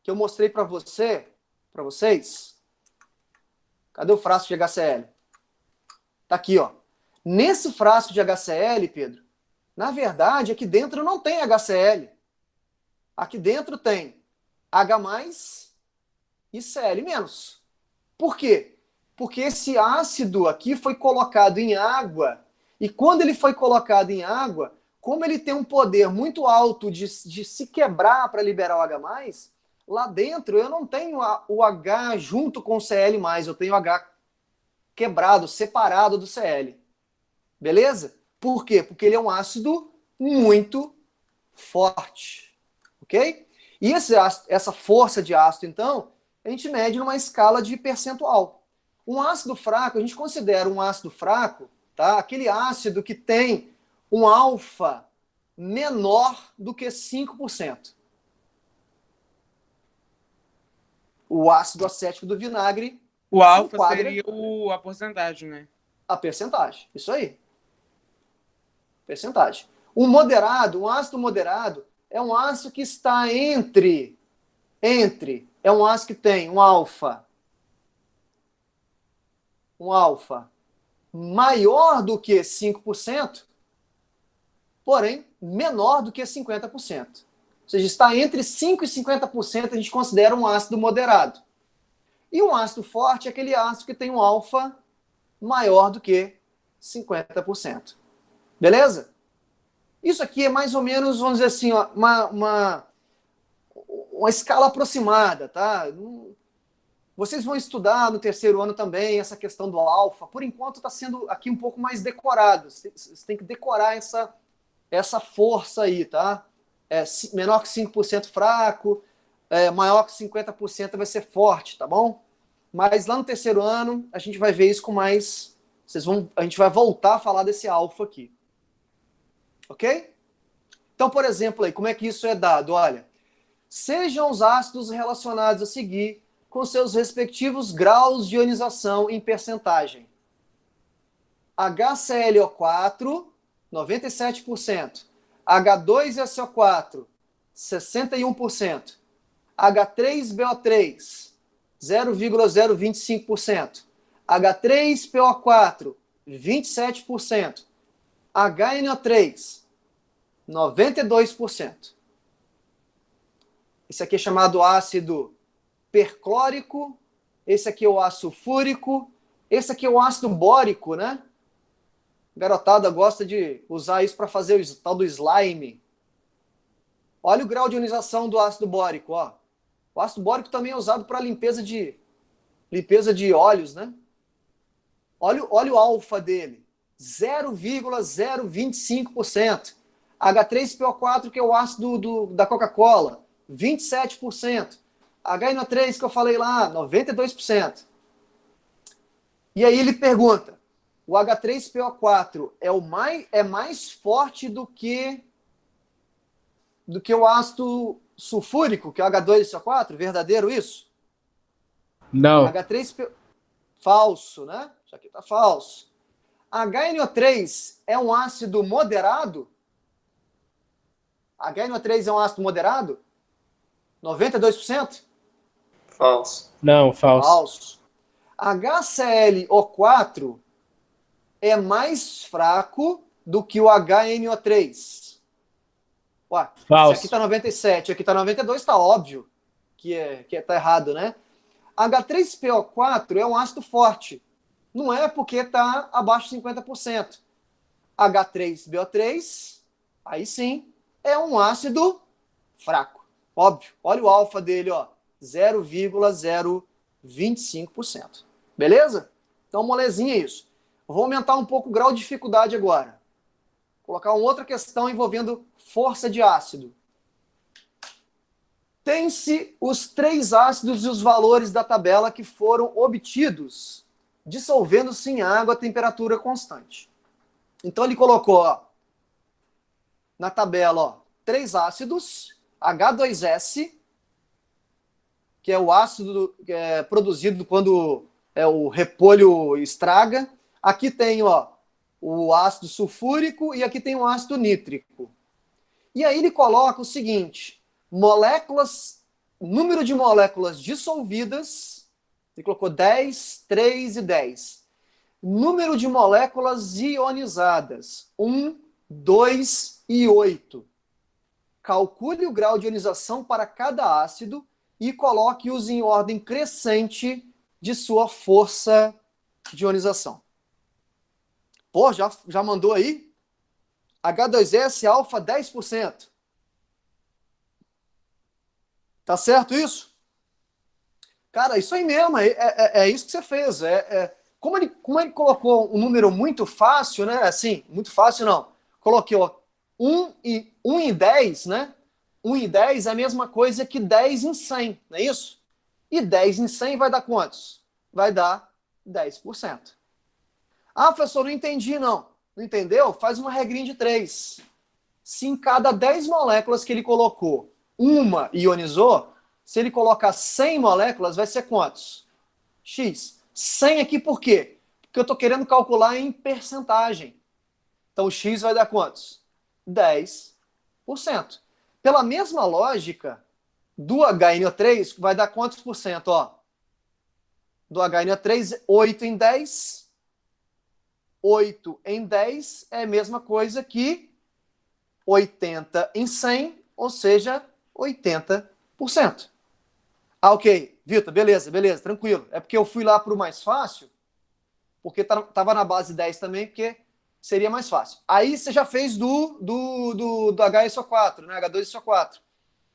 que eu mostrei para vocês, cadê o frasco de HCl? Tá aqui, Nesse frasco de HCl, Pedro, na verdade, aqui dentro não tem HCl. Aqui dentro tem H+ e Cl-. Por quê? Porque esse ácido aqui foi colocado em água, e quando ele foi colocado em água, como ele tem um poder muito alto de se quebrar para liberar o H+, lá dentro eu não tenho o H junto com o Cl+, eu tenho o H quebrado, separado do Cl. Beleza? Por quê? Porque ele é um ácido muito forte. Ok? E essa força de ácido, então, a gente mede numa escala de percentual. Um ácido fraco, a gente considera um ácido fraco, tá? Aquele ácido que tem um alfa menor do que 5%. O ácido acético do vinagre. O alfa seria a porcentagem, né? A percentagem, isso aí. Percentagem. Um ácido moderado, é um ácido que está entre, é um ácido que tem um alfa maior do que 5%, porém menor do que 50%. Ou seja, está entre 5% e 50%, a gente considera um ácido moderado. E um ácido forte é aquele ácido que tem um alfa maior do que 50%. Beleza? Isso aqui é mais ou menos, vamos dizer assim, uma escala aproximada, tá? Vocês vão estudar no terceiro ano também essa questão do alfa. Por enquanto está sendo aqui um pouco mais decorado. Você tem que decorar essa força aí, tá? Menor que 5% fraco, maior que 50% vai ser forte, tá bom? Mas lá no terceiro ano a gente vai ver isso com mais... a gente vai voltar a falar desse alfa aqui. Ok? Então, por exemplo, aí, como é que isso é dado? Olha, sejam os ácidos relacionados a seguir com seus respectivos graus de ionização em percentagem. HClO4, 97%. H2SO4, 61%. H3BO3, 0,025%. H3PO4, 27%. HNO3, 92%. Esse aqui é chamado ácido perclórico. Esse aqui é o ácido sulfúrico. Esse aqui é o ácido bórico, né? Garotada gosta de usar isso para fazer o tal do slime. Olha o grau de ionização do ácido bórico, ó. O ácido bórico também é usado para limpeza de óleos, né? Olha o alfa dele, 0,025%. H3PO4, que é o ácido da Coca-Cola, 27%. HNO3, que eu falei lá, 92%. E aí ele pergunta, o H3PO4 é mais forte do que o ácido sulfúrico, que é o H2SO4? Verdadeiro isso? Não. H3PO... Falso, né? Isso aqui tá falso. HNO3 é um ácido moderado? HNO3 é um ácido moderado? 92%? Falso. Não, falso. Falso. HClO4 é mais fraco do que o HNO3. Ué, Falso. se aqui tá 97, aqui tá 92, tá óbvio que tá errado, né? H3PO4 é um ácido forte. Não é porque está abaixo de 50%. H3BO3, aí sim, é um ácido fraco. Óbvio. Olha o alfa dele, ó, 0,025%. Beleza? Então, molezinha isso. Eu vou aumentar um pouco o grau de dificuldade agora. Vou colocar uma outra questão envolvendo força de ácido. Tem-se os 3 ácidos e os valores da tabela que foram obtidos dissolvendo-se em água a temperatura constante. Então ele colocou, ó, na tabela, ó, 3 ácidos, H2S, que é o ácido que é produzido quando o repolho estraga. Aqui tem, ó, o ácido sulfúrico e aqui tem o ácido nítrico. E aí ele coloca o seguinte: número de moléculas dissolvidas, ele colocou 10, 3 e 10. Número de moléculas ionizadas, 1, 2 e 8. Calcule o grau de ionização para cada ácido e coloque-os em ordem crescente de sua força de ionização. Pô, já mandou aí? H2S alfa 10%. Tá certo isso? Cara, isso aí mesmo, é isso que você fez. Como ele colocou um número muito fácil, né? Assim, muito fácil não. Coloquei, ó, 1 em 10, né? 1 em 10 é a mesma coisa que 10 em 100, não é isso? E 10 em 100 vai dar quantos? Vai dar 10%. Ah, professor, não entendi não. Não entendeu? Faz uma regrinha de 3. Se em cada 10 moléculas que ele colocou, uma ionizou, se ele colocar 100 moléculas, vai ser quantos? X. 100 aqui por quê? Porque eu estou querendo calcular em percentagem. Então, X vai dar quantos? 10%. Pela mesma lógica, do HNO3 vai dar quantos por cento? Ó? Do HNO3, 8 em 10. 8 em 10 é a mesma coisa que 80 em 100, ou seja, 80%. Ah, ok. Vitor, beleza, tranquilo. É porque eu fui lá para o mais fácil, porque estava na base 10 também, porque seria mais fácil. Aí você já fez do HSO4, né? H2SO4.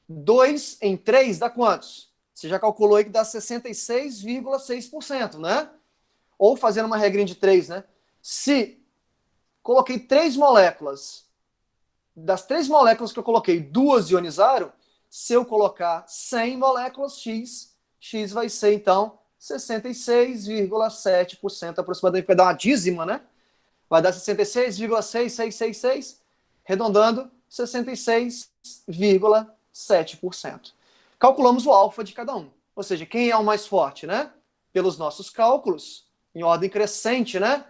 2 em 3 dá quantos? Você já calculou aí que dá 66,6%, né? Ou fazendo uma regrinha de 3, né? Se coloquei 3 moléculas, das 3 moléculas que eu coloquei, 2 ionizaram, se eu colocar 100 moléculas X vai ser, então, 66,7% aproximadamente. Vai dar uma dízima, né? Vai dar 66,6666, arredondando, 66,7%. Calculamos o alfa de cada um. Ou seja, quem é o mais forte, né? Pelos nossos cálculos, em ordem crescente, né?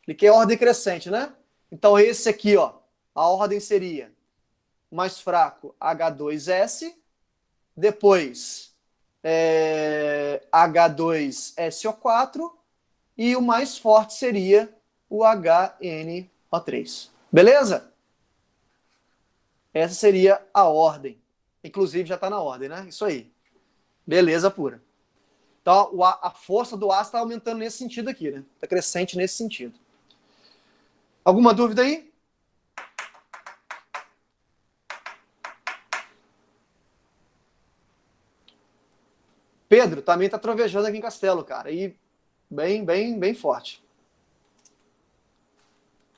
Cliquei em ordem crescente, né? Então, esse aqui, ó, a ordem seria mais fraco H2S, depois H2SO4 e o mais forte seria o HNO3. Beleza? Essa seria a ordem. Inclusive já está na ordem, né? Isso aí. Beleza pura. Então a força do ácido está aumentando nesse sentido aqui, né? Está crescente nesse sentido. Alguma dúvida aí? Pedro também está trovejando aqui em Castelo, cara. E bem forte.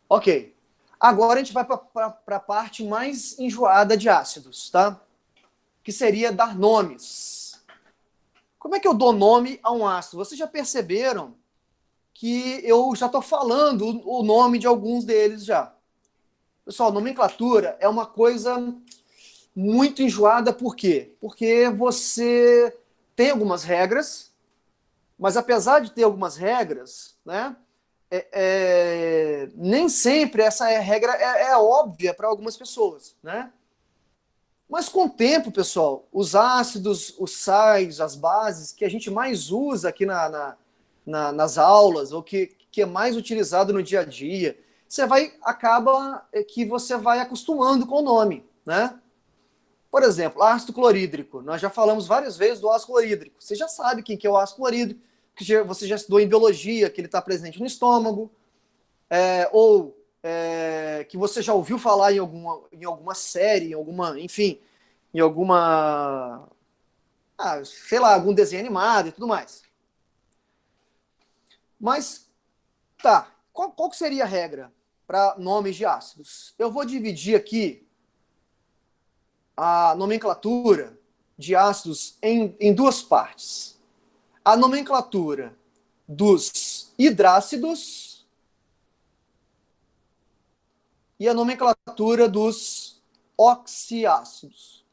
Ok. Agora a gente vai para a parte mais enjoada de ácidos, tá? Que seria dar nomes. Como é que eu dou nome a um ácido? Vocês já perceberam que eu já estou falando o nome de alguns deles já. Pessoal, nomenclatura é uma coisa muito enjoada, por quê? Porque você tem algumas regras, mas apesar de ter algumas regras, né, nem sempre essa regra é óbvia para algumas pessoas, né? Mas com o tempo, pessoal, os ácidos, os sais, as bases que a gente mais usa aqui nas aulas, ou que é mais utilizado no dia a dia, acaba que você vai acostumando com o nome, né? Por exemplo, ácido clorídrico. Nós já falamos várias vezes do ácido clorídrico. Você já sabe quem que é o ácido clorídrico, que você já estudou em biologia, que ele está presente no estômago, que você já ouviu falar em alguma série, enfim, em alguma, sei lá, algum desenho animado e tudo mais. Mas, tá, qual que seria a regra para nomes de ácidos? Eu vou dividir aqui a nomenclatura de ácidos em duas partes. A nomenclatura dos hidrácidos e a nomenclatura dos oxiácidos.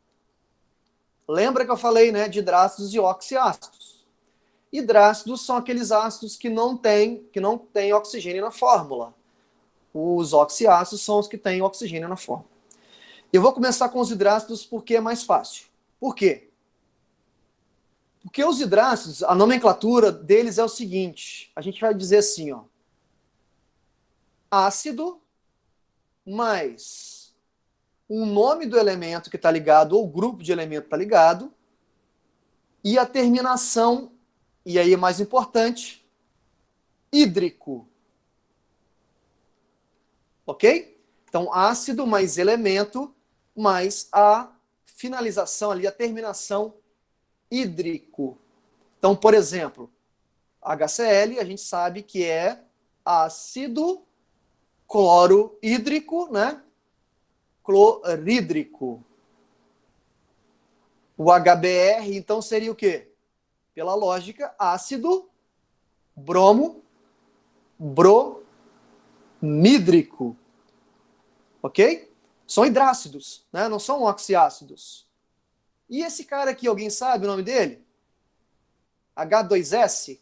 Lembra que eu falei, né, de hidrácidos e oxiácidos? Hidrácidos são aqueles ácidos que não têm oxigênio na fórmula. Os oxiácidos são os que têm oxigênio na fórmula. Eu vou começar com os hidrácidos porque é mais fácil. Por quê? Porque os hidrácidos, a nomenclatura deles é o seguinte, a gente vai dizer assim, ó, ácido mais o nome do elemento que está ligado, ou o grupo de elemento está ligado, e a terminação, e aí é mais importante, hídrico. Ok? Então, ácido mais elemento, mais a finalização ali, a terminação hídrico. Então, por exemplo, HCl, a gente sabe que é ácido clorohídrico, né? Clorídrico. O HBr, então, seria o quê? Pela lógica, ácido bromídrico. Ok? São hidrácidos, né? Não são oxiácidos. E esse cara aqui, alguém sabe o nome dele? H2S.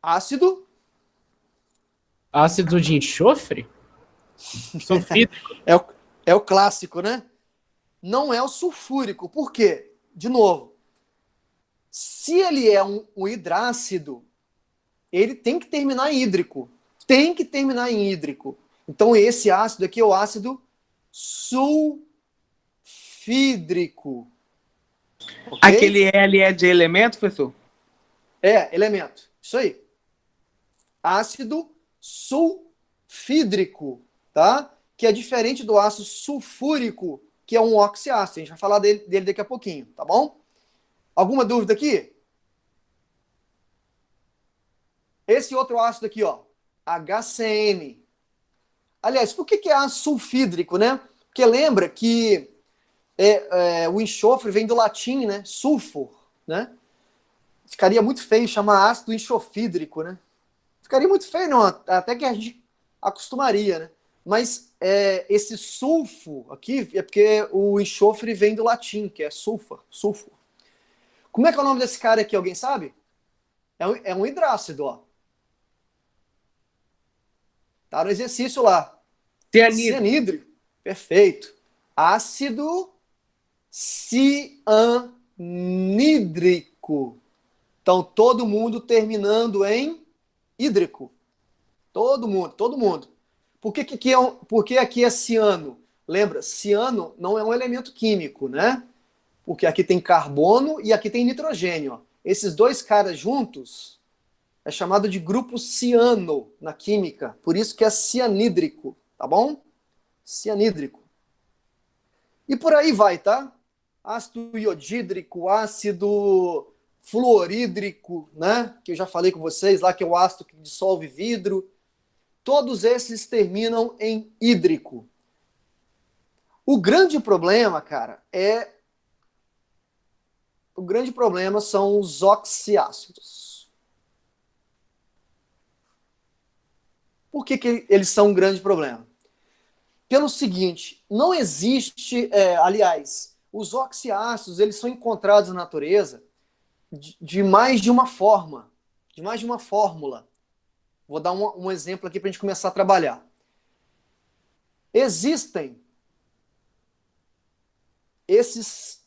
Ácido. Ácido de enxofre? Sulfídrico. É o clássico, né? Não é o sulfúrico. Por quê? De novo, se ele é um hidrácido, ele tem que terminar em hídrico. Tem que terminar em hídrico. Então, esse ácido aqui é o ácido sulfídrico. Okay? Aquele L é de elemento, professor? É, elemento. Isso aí. Ácido sulfídrico, tá? Que é diferente do ácido sulfúrico, que é um oxiácido. A gente vai falar dele daqui a pouquinho, tá bom? Alguma dúvida aqui? Esse outro ácido aqui, ó, HCN. Aliás, por que é ácido sulfídrico, né? Porque lembra que o enxofre vem do latim, né? Sulfur, né? Ficaria muito feio chamar ácido enxofídrico, né? Ficaria muito feio, não. Até que a gente acostumaria, né? Mas esse sulfo aqui é porque o enxofre vem do latim, que é sulfur. Como é que é o nome desse cara aqui? Alguém sabe? É um hidrácido, ó. Tá no exercício lá. Cianídrico. Cianídrico. Perfeito. Ácido cianídrico. Então, todo mundo terminando em hídrico. Todo mundo, todo mundo. Por que aqui é ciano? Lembra, ciano não é um elemento químico, né? Porque aqui tem carbono e aqui tem nitrogênio. Ó. Esses dois caras juntos é chamado de grupo ciano na química. Por isso que é cianídrico, tá bom? Cianídrico. E por aí vai, tá? Ácido iodídrico, ácido fluorídrico, né? Que eu já falei com vocês lá, que é o ácido que dissolve vidro. Todos esses terminam em hídrico. O grande problema, cara, o grande problema são os oxiácidos. Por que eles são um grande problema? Pelo seguinte, não existe, aliás, os oxiácidos, eles são encontrados na natureza de mais de uma forma, de mais de uma fórmula. Vou dar um exemplo aqui para a gente começar a trabalhar. Existem esses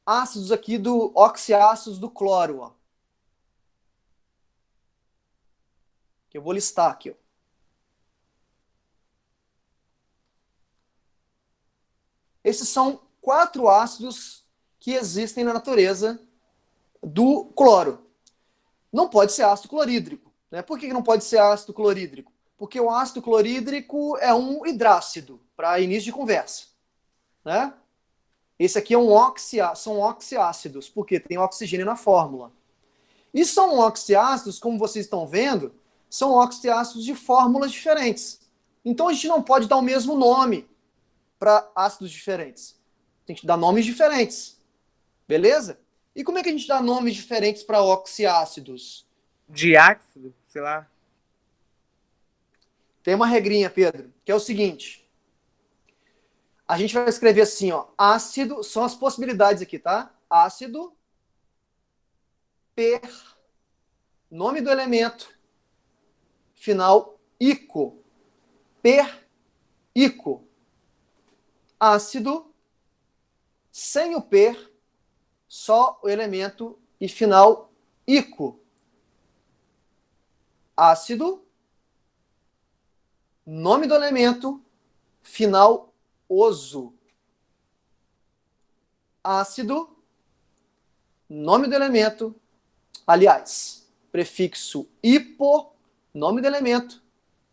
ácidos aqui oxiácidos do cloro, ó. Que eu vou listar aqui, ó. Esses são 4 ácidos que existem na natureza do cloro. Não pode ser ácido clorídrico, né? Por que não pode ser ácido clorídrico? Porque o ácido clorídrico é um hidrácido, para início de conversa, né? Esse aqui é são oxiácidos, porque tem oxigênio na fórmula. E são oxiácidos, como vocês estão vendo, são oxiácidos de fórmulas diferentes. Então a gente não pode dar o mesmo nome para ácidos diferentes. Tem que dar nomes diferentes. Beleza? E como é que a gente dá nomes diferentes para oxiácidos? Diáxido, sei lá. Tem uma regrinha, Pedro, que é o seguinte. A gente vai escrever assim, ó, ácido, são as possibilidades aqui, tá? Ácido, nome do elemento, final, ico. Ico. Ácido, sem o só o elemento e final, ico. Ácido, nome do elemento, final, oso. Ácido, nome do elemento, aliás, prefixo hipo, nome do elemento,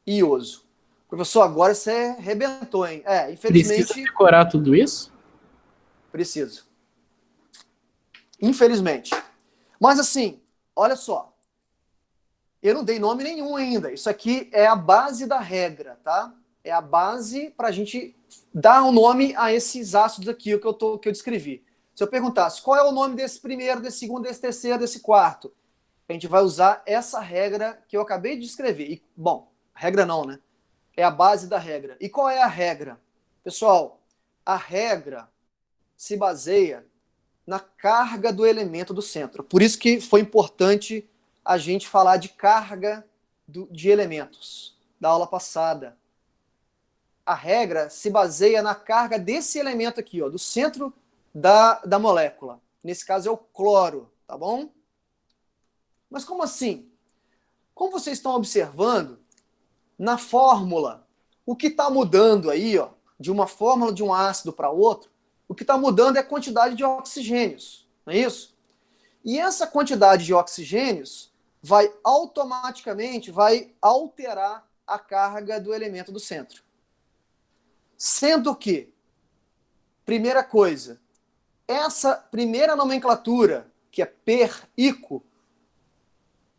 e oso. Professor, agora você arrebentou, hein? Infelizmente... Precisa decorar tudo isso? Preciso. Infelizmente. Mas assim, olha só. Eu não dei nome nenhum ainda. Isso aqui é a base da regra, tá? É a base para a gente dar um nome a esses ácidos aqui que eu descrevi. Se eu perguntasse qual é o nome desse primeiro, desse segundo, desse terceiro, desse quarto, a gente vai usar essa regra que eu acabei de descrever. E, bom, regra não, né? É a base da regra. E qual é a regra? Pessoal, a regra se baseia na carga do elemento do centro. Por isso que foi importante a gente falar de carga de elementos da aula passada. A regra se baseia na carga desse elemento aqui, ó, do centro da molécula. Nesse caso é o cloro, tá bom? Mas como assim? Como vocês estão observando, na fórmula, o que está mudando aí, ó, de uma fórmula de um ácido para outro, o que está mudando é a quantidade de oxigênios, não é isso? E essa quantidade de oxigênios vai automaticamente alterar a carga do elemento do centro. Sendo que, primeira coisa, essa primeira nomenclatura, que é per-ico,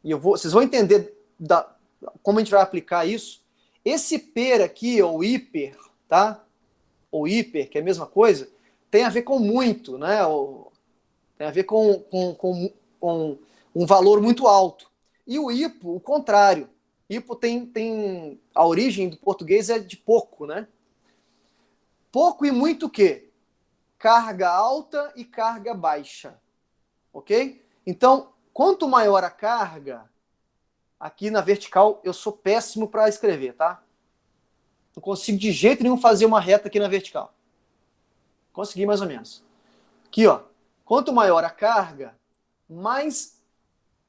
e vocês vão entender como a gente vai aplicar isso. Esse per aqui, ou hiper, tá? Ou hiper, que é a mesma coisa, tem a ver com muito, né? Tem a ver com um valor muito alto. E o hipo, o contrário. Hipo tem a origem do português é de pouco, né? Pouco e muito o quê? Carga alta e carga baixa. Ok? Então, quanto maior a carga, aqui na vertical eu sou péssimo para escrever, tá? Não consigo de jeito nenhum fazer uma reta aqui na vertical. Consegui mais ou menos. Aqui, ó. Quanto maior a carga, mais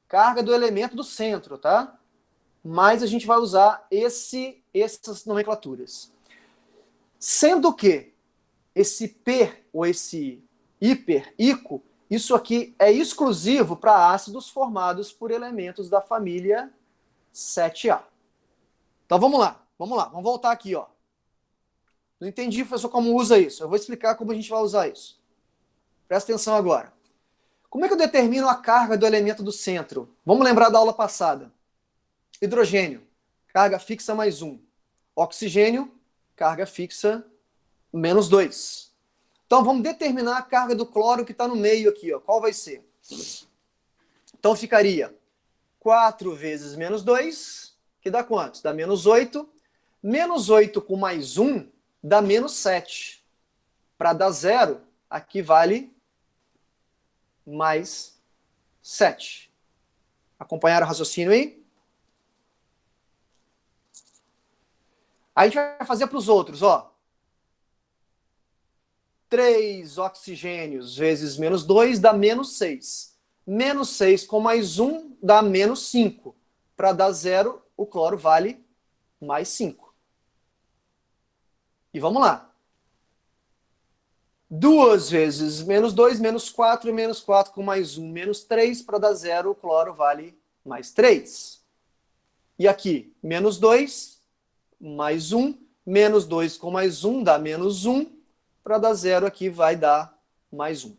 carga do elemento do centro, tá? Mais a gente vai usar essas nomenclaturas. Sendo que esse per ou esse hiper, ico, isso aqui é exclusivo para ácidos formados por elementos da família 7A. Então vamos lá, vamos voltar aqui, ó. Não entendi, professor, como usa isso. Eu vou explicar como a gente vai usar isso. Presta atenção agora. Como é que eu determino a carga do elemento do centro? Vamos lembrar da aula passada. Hidrogênio, carga fixa mais 1. Oxigênio, carga fixa menos 2. Então vamos determinar a carga do cloro que está no meio aqui, ó. Qual vai ser? Então ficaria 4 vezes menos 2, que dá quantos? Dá menos 8. Menos 8 com mais 1 dá menos 7. Para dar 0, aqui vale mais 7. Acompanharam o raciocínio aí? Aí a gente vai fazer para os outros, ó. 3 oxigênios vezes menos 2 dá menos 6. Menos 6 com mais 1 dá menos 5. Para dar 0, o cloro vale mais 5. E vamos lá. 2 vezes menos 2, menos 4, e menos 4 com mais 1, menos 3. Para dar 0, o cloro vale mais 3. E aqui, menos 2, mais 1, menos 2 com mais 1 dá menos 1. Para dar 0 aqui vai dar mais 1.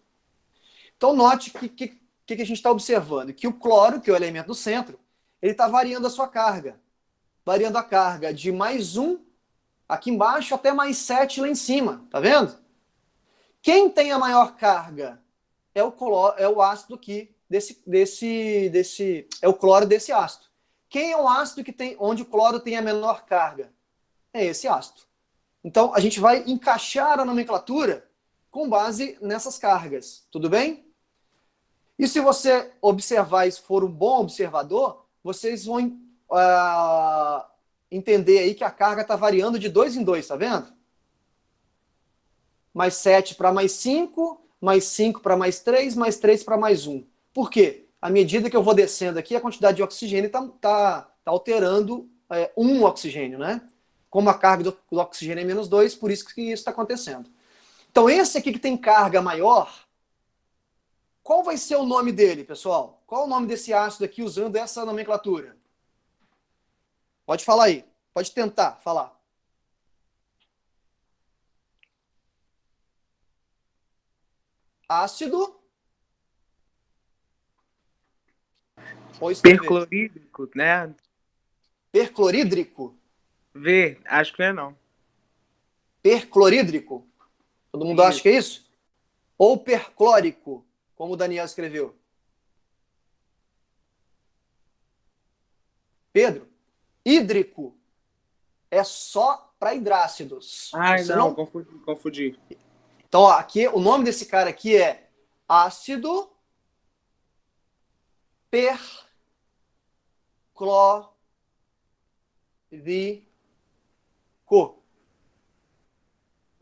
Então note que a gente está observando? Que o cloro, que é o elemento do centro, ele está variando a sua carga. Variando a carga de mais 1 aqui embaixo até mais 7 lá em cima. Tá vendo? Quem tem a maior carga é o ácido aqui, é o cloro desse ácido. Quem é o ácido onde o cloro tem a menor carga? É esse ácido. Então, a gente vai encaixar a nomenclatura com base nessas cargas. Tudo bem? E se você observar e for um bom observador, vocês vão entender aí que a carga está variando de 2 em 2, tá vendo? Mais 7 para mais 5, mais 5 para mais 3 para mais 1. Por quê? À medida que eu vou descendo aqui, a quantidade de oxigênio está alterando um oxigênio, né? Como a carga do oxigênio é menos 2, por isso que isso está acontecendo. Então, esse aqui que tem carga maior, qual vai ser o nome dele, pessoal? Qual é o nome desse ácido aqui usando essa nomenclatura? Pode falar aí. Pode tentar falar. Ácido. Perclorídrico, né? Perclorídrico? Acho que não é não. Perclorídrico? Todo mundo acha que é isso? Ou perclórico, como o Daniel escreveu? Pedro, hídrico é só para hidrácidos. Ai, não, confundi. Então, ó, aqui, o nome desse cara aqui é ácido perclórico.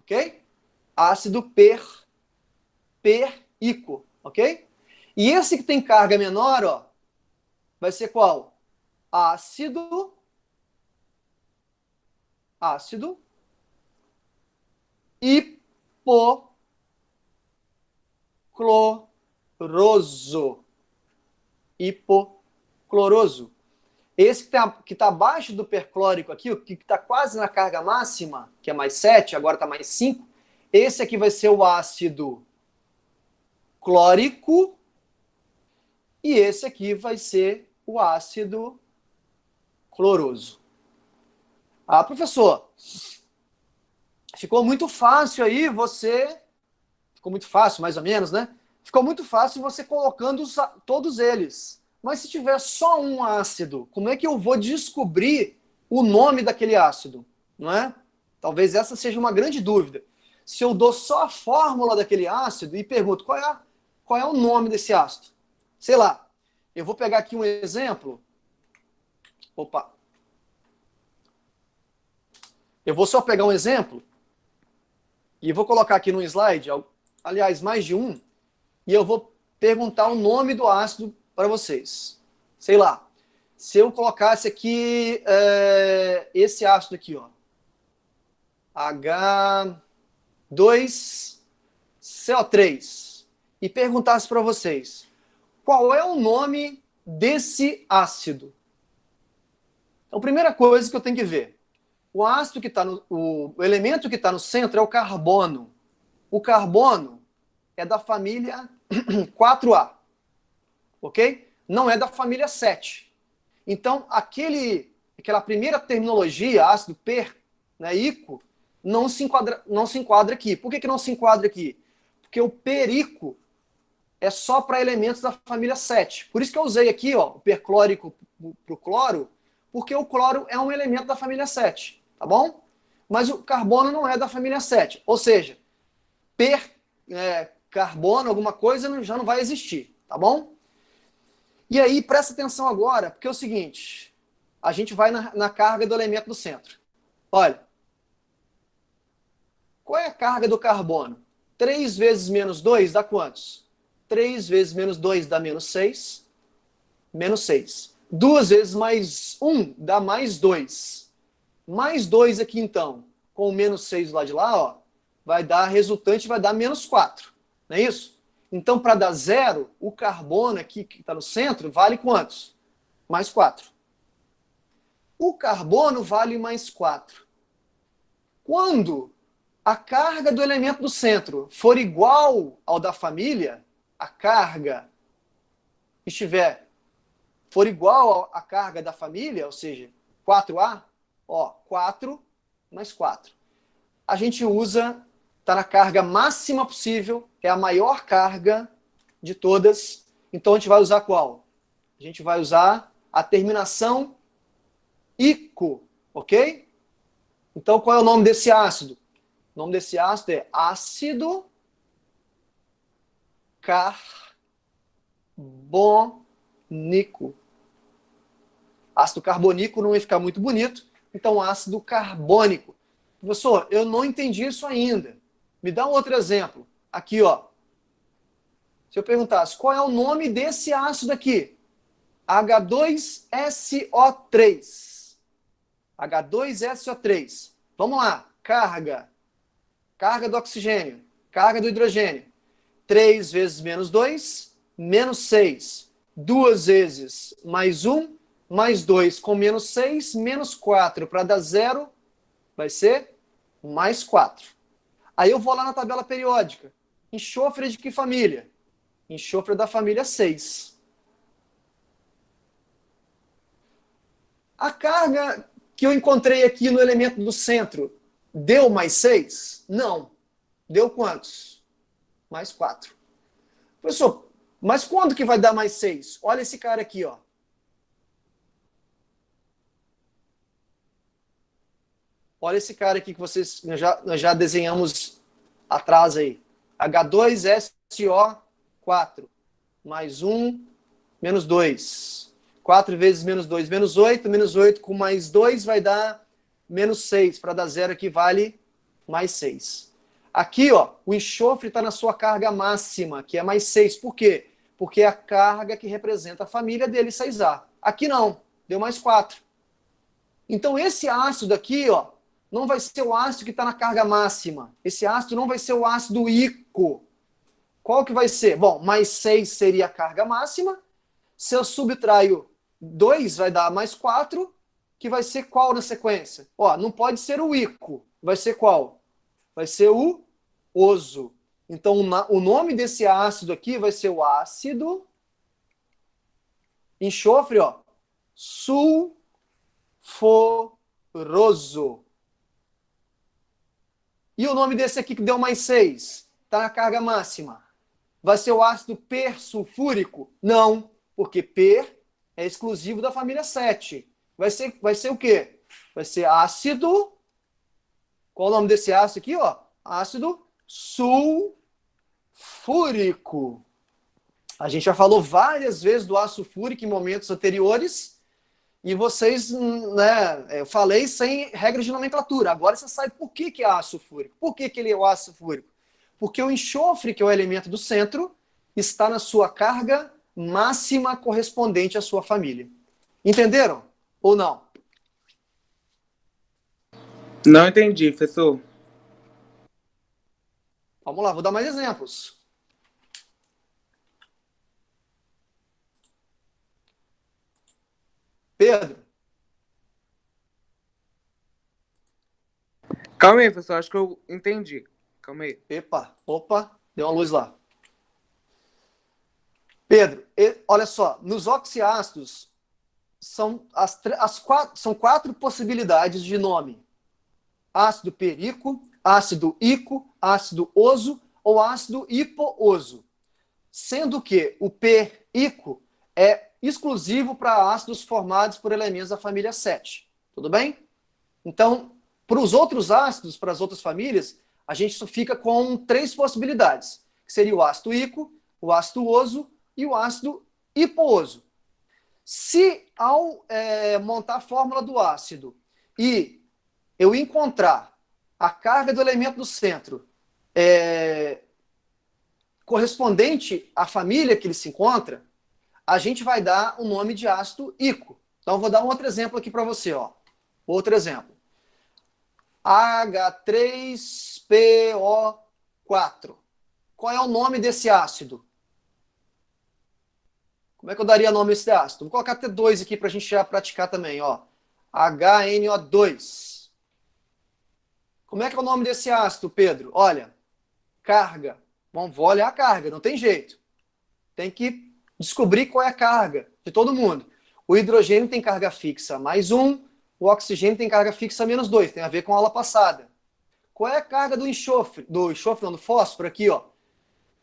Ok? Ácido perico. Ok? E esse que tem carga menor, ó, vai ser qual? Ácido hipocloroso. Hipocloroso. Esse que está abaixo do perclórico aqui, o que está quase na carga máxima, que é mais 7, agora está mais 5, esse aqui vai ser o ácido clórico e esse aqui vai ser o ácido cloroso. Ah, professor, ficou muito fácil aí você... Ficou muito fácil, mais ou menos, né? Ficou muito fácil você colocando todos eles. Mas se tiver só um ácido, como é que eu vou descobrir o nome daquele ácido? Não é? Talvez essa seja uma grande dúvida. Se eu dou só a fórmula daquele ácido e pergunto qual é o nome desse ácido? Sei lá, eu vou pegar aqui um exemplo. Opa. Eu vou só pegar um exemplo e vou colocar aqui no slide, aliás, mais de um, e eu vou perguntar o nome do ácido para vocês. Sei lá, se eu colocasse aqui esse ácido aqui, ó, H2CO3, e perguntasse para vocês, qual é o nome desse ácido? Então, primeira coisa que eu tenho que ver, o ácido que está o elemento que está no centro é o carbono. O carbono é da família 4A, ok? Não é da família 7. Então, aquela primeira terminologia, ácido per, né, ico, não se enquadra aqui. Por que não se enquadra aqui? Porque o perico é só para elementos da família 7. Por isso que eu usei aqui, ó, o perclórico para o cloro, porque o cloro é um elemento da família 7, tá bom? Mas o carbono não é da família 7. Ou seja, carbono, alguma coisa, já não vai existir, tá bom? E aí, presta atenção agora, porque é o seguinte, a gente vai na carga do elemento do centro. Olha, qual é a carga do carbono? 3 vezes menos 2 dá quantos? 3 vezes menos 2 dá menos 6. Menos 6. 2 vezes mais 1 dá mais 2. Mais 2 aqui, então, com o menos 6 lá de lá, ó, vai dar, resultante vai dar menos 4. Não é isso? Então, para dar zero, o carbono aqui, que está no centro, vale quantos? Mais 4. O carbono vale mais 4. Quando a carga do elemento do centro for igual ao da família, a carga for igual à carga da família, ou seja, 4A, ó, 4 mais 4. A gente usa, está na carga máxima possível, é a maior carga de todas. Então a gente vai usar qual? A gente vai usar a terminação ico, ok? Então qual é o nome desse ácido? O nome desse ácido é ácido carbônico. Ácido carbônico não ia ficar muito bonito, então ácido carbônico. Professor, eu não entendi isso ainda. Me dá um outro exemplo. Aqui, ó. Se eu perguntasse, qual é o nome desse ácido aqui? H2SO3. H2SO3. Vamos lá. Carga. Carga do oxigênio. Carga do hidrogênio. 3 vezes menos 2, menos 6. 2 vezes mais 1, mais 2 com menos 6, menos 4. Para dar zero, vai ser mais 4. Aí eu vou lá na tabela periódica. Enxofre de que família? Enxofre da família 6. A carga que eu encontrei aqui no elemento do centro deu mais 6? Não. Deu quantos? Mais 4. Professor, mas quando que vai dar mais 6? Olha esse cara aqui, ó. Olha esse cara aqui que nós já desenhamos atrás aí. H2SO4. Mais 1, menos 2. 4 vezes menos 2, menos 8. Menos 8 com mais 2 vai dar menos 6. Para dar zero aqui vale mais 6. Aqui, ó, o enxofre está na sua carga máxima, que é mais 6. Por quê? Porque é a carga que representa a família dele, 6A. Aqui não, deu mais 4. Então esse ácido aqui, ó, não vai ser o ácido que está na carga máxima. Esse ácido não vai ser o ácido ico. Qual que vai ser? Bom, mais 6 seria a carga máxima. Se eu subtraio 2, vai dar mais 4, que vai ser qual na sequência? Ó, não pode ser o ico. Vai ser qual? Vai ser o oso. Então, o nome desse ácido aqui vai ser o ácido enxofre, ó, sulfuroso. E o nome desse aqui que deu mais 6? Está na carga máxima. Vai ser o ácido persulfúrico? Não, porque per é exclusivo da família 7. Vai ser o quê? Vai ser ácido... Qual o nome desse ácido aqui, ó? Ácido sulfúrico. A gente já falou várias vezes do ácido sulfúrico em momentos anteriores, e vocês, né, eu falei sem regra de nomenclatura. Agora você sabe por que é ácido sulfúrico. Por que ele é o ácido sulfúrico? Porque o enxofre, que é o elemento do centro, está na sua carga máxima correspondente à sua família. Entenderam? Ou não? Não entendi, professor. Vamos lá, vou dar mais exemplos. Pedro. Calma aí, professor, acho que eu entendi. Calma aí. Opa, deu uma luz lá. Pedro, olha só, nos oxiácidos são são 4 possibilidades de nome: ácido perico, ácido ico, ácido oso ou ácido hipooso. Sendo que o perico é exclusivo para ácidos formados por elementos da família 7. Tudo bem? Então, para os outros ácidos, para as outras famílias, a gente só fica com 3 possibilidades, que seria o ácido ico, o ácido oso e o ácido hipooso. Se ao montar a fórmula do ácido e eu encontrar a carga do elemento do centro correspondente à família que ele se encontra, a gente vai dar o nome de ácido ico. Então, eu vou dar um outro exemplo aqui para você. Ó. Outro exemplo. H3PO4. Qual é o nome desse ácido? Como é que eu daria nome a esse ácido? Vou colocar até 2 aqui para a gente já praticar também. Ó. HNO2. Como é que é o nome desse ácido, Pedro? Olha, carga. Bom, vou olhar a carga, não tem jeito. Tem que descobrir qual é a carga de todo mundo. O hidrogênio tem carga fixa +1, o oxigênio tem carga fixa -2, tem a ver com a aula passada. Qual é a carga do enxofre? Do fósforo aqui, ó.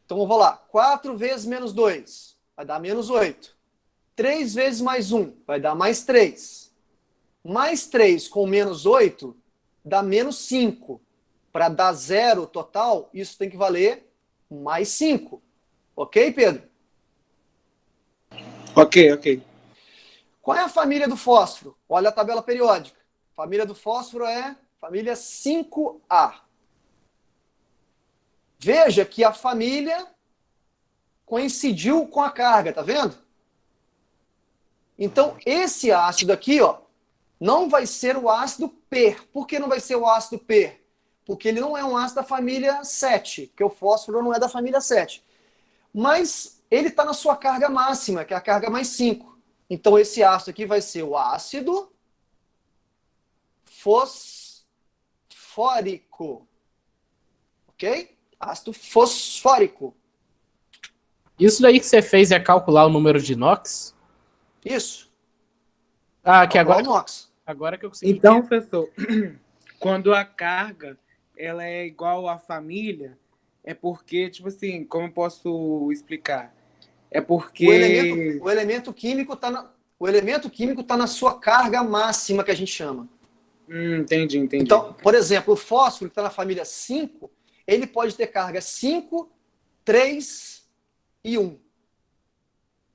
Então, vou lá. 4 vezes -2, vai dar -8. 3 vezes +1, vai dar +3. +3 com -8, dá -5. Para dar 0 total, isso tem que valer +5. Ok, Pedro? Ok. Qual é a família do fósforo? Olha a tabela periódica. A família do fósforo é família 5A. Veja que a família coincidiu com a carga, tá vendo? Então, esse ácido aqui, ó, não vai ser o ácido per. Por que não vai ser o ácido per? Porque ele não é um ácido da família 7, porque o fósforo não é da família 7. Mas ele está na sua carga máxima, que é a carga +5. Então, esse ácido aqui vai ser o ácido fosfórico. Ok? Ácido fosfórico. Isso daí que você fez é calcular o número de NOx? Isso. Ah, que Calcular agora, o NOx. agora que eu consegui. Então, professor, quando a carga ela é igual à família, é porque, tipo assim, como eu posso explicar? É porque... O elemento químico está na sua carga máxima, que a gente chama. Entendi. Então, por exemplo, o fósforo, que está na família 5, ele pode ter carga 5, 3 e 1.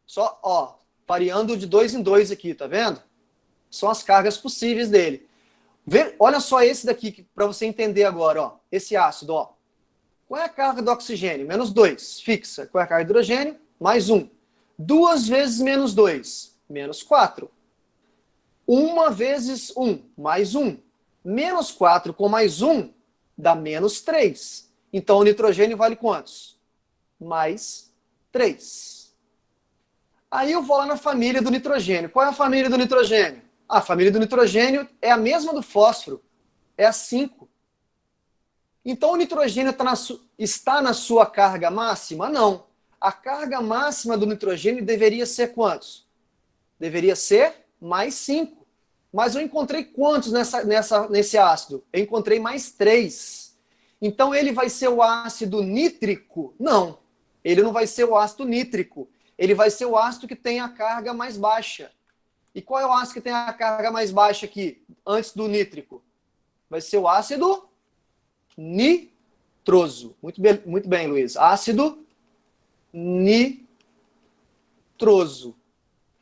Só, ó, variando de 2 em 2 aqui, tá vendo? São as cargas possíveis dele. Olha só esse daqui, para você entender agora, ó. Esse ácido, ó. Qual é a carga do oxigênio? -2, fixa. Qual é a carga do hidrogênio? +1. 2 vezes -2, -4. 1 vezes 1, +1. -4 com +1 dá -3. Então, o nitrogênio vale quantos? +3. Aí eu vou lá na família do nitrogênio. Qual é a família do nitrogênio? A família do nitrogênio é a mesma do fósforo. É a 5. Então, o nitrogênio está na sua carga máxima? Não. A carga máxima do nitrogênio deveria ser quantos? Deveria ser +5. Mas eu encontrei quantos nesse ácido? Eu encontrei +3. Então, ele vai ser o ácido nítrico? Não. Ele não vai ser o ácido nítrico. Ele vai ser o ácido que tem a carga mais baixa. E qual é o ácido que tem a carga mais baixa aqui, antes do nítrico? Vai ser o ácido nitroso. Muito bem, Luiz. Ácido nitroso.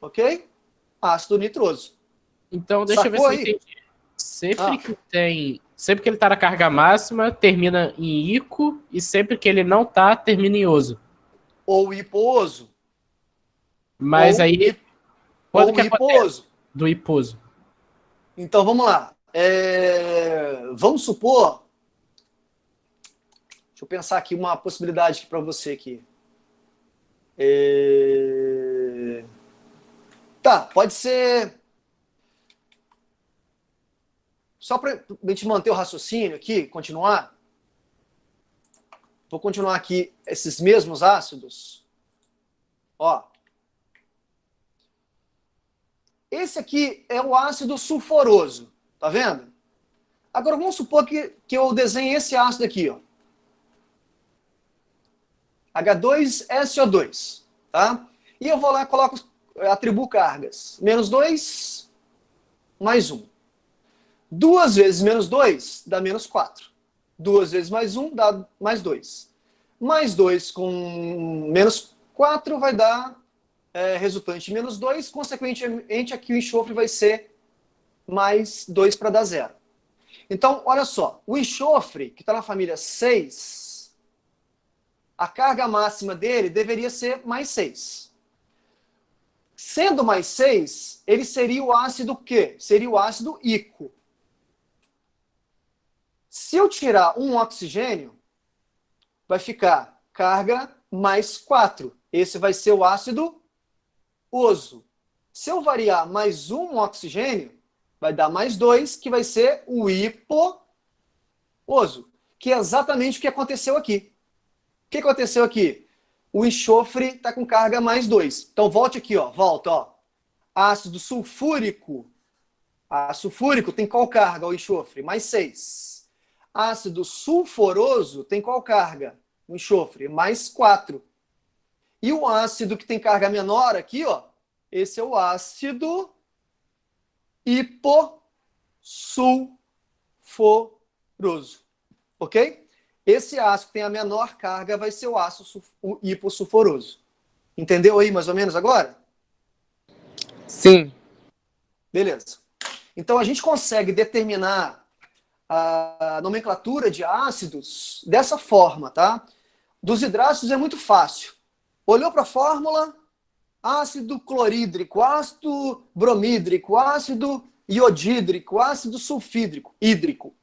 Ok? Ácido nitroso. Então, deixa eu ver se eu entendi. Sempre que ele tá na carga máxima, termina em ico, e sempre que ele não tá, termina em oso. ou hiposo. Mas ou, aí, quando ou que acontece hiposo. do hiposo? Então, vamos lá. Vamos supor... Deixa eu pensar aqui uma possibilidade para você aqui. Tá, pode ser... Só para a gente manter o raciocínio aqui, continuar. Vou continuar aqui esses mesmos ácidos. Ó. Esse aqui é o ácido sulfuroso. Tá vendo? Agora vamos supor que eu desenhe esse ácido aqui, ó. H2SO2. Tá? E eu vou lá e atribuo cargas. -2, +1. 2 vezes -2 dá -4. 2 vezes +1 dá +2. +2 com -4 vai dar resultante -2. Consequentemente, aqui o enxofre vai ser +2 para dar 0. Então, olha só. O enxofre, que está na família 6, a carga máxima dele deveria ser +6. Sendo +6, ele seria o ácido quê? Seria o ácido ico. Se eu tirar um oxigênio, vai ficar carga +4. Esse vai ser o ácido oso. Se eu variar mais um oxigênio, vai dar +2, que vai ser o hipooso. Que é exatamente o que aconteceu aqui. O que aconteceu aqui? O enxofre está com carga +2. Então, volte aqui, ó. Volta, ó. Ácido sulfúrico. Ácido sulfúrico tem qual carga o enxofre? +6. Ácido sulfuroso tem qual carga? O enxofre? +4. E o ácido que tem carga menor aqui, ó, esse é o ácido hipossulfuroso. Ok? Esse ácido que tem a menor carga vai ser o ácido hipossulfuroso. Entendeu aí mais ou menos agora? Sim. Beleza. Então a gente consegue determinar a nomenclatura de ácidos dessa forma, tá? Dos hidrácidos é muito fácil. Olhou para a fórmula, ácido clorídrico, ácido bromídrico, ácido iodídrico, ácido sulfídrico, hídrico,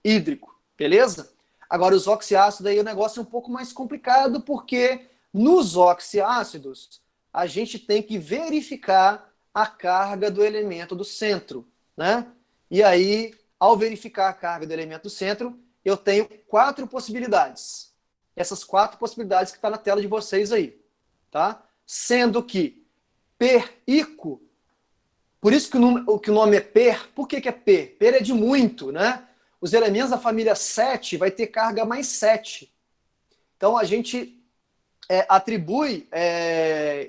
beleza? Agora os oxiácidos aí o negócio é um pouco mais complicado porque nos oxiácidos a gente tem que verificar a carga do elemento do centro, né? E aí, ao verificar a carga do elemento do centro, eu tenho 4 possibilidades. Essas 4 possibilidades que estão na tela de vocês aí, tá? Sendo que per-ico, por isso que o nome é per, por que é per? Per é de muito, né? Os elementos da família 7 vai ter carga +7. Então a gente atribui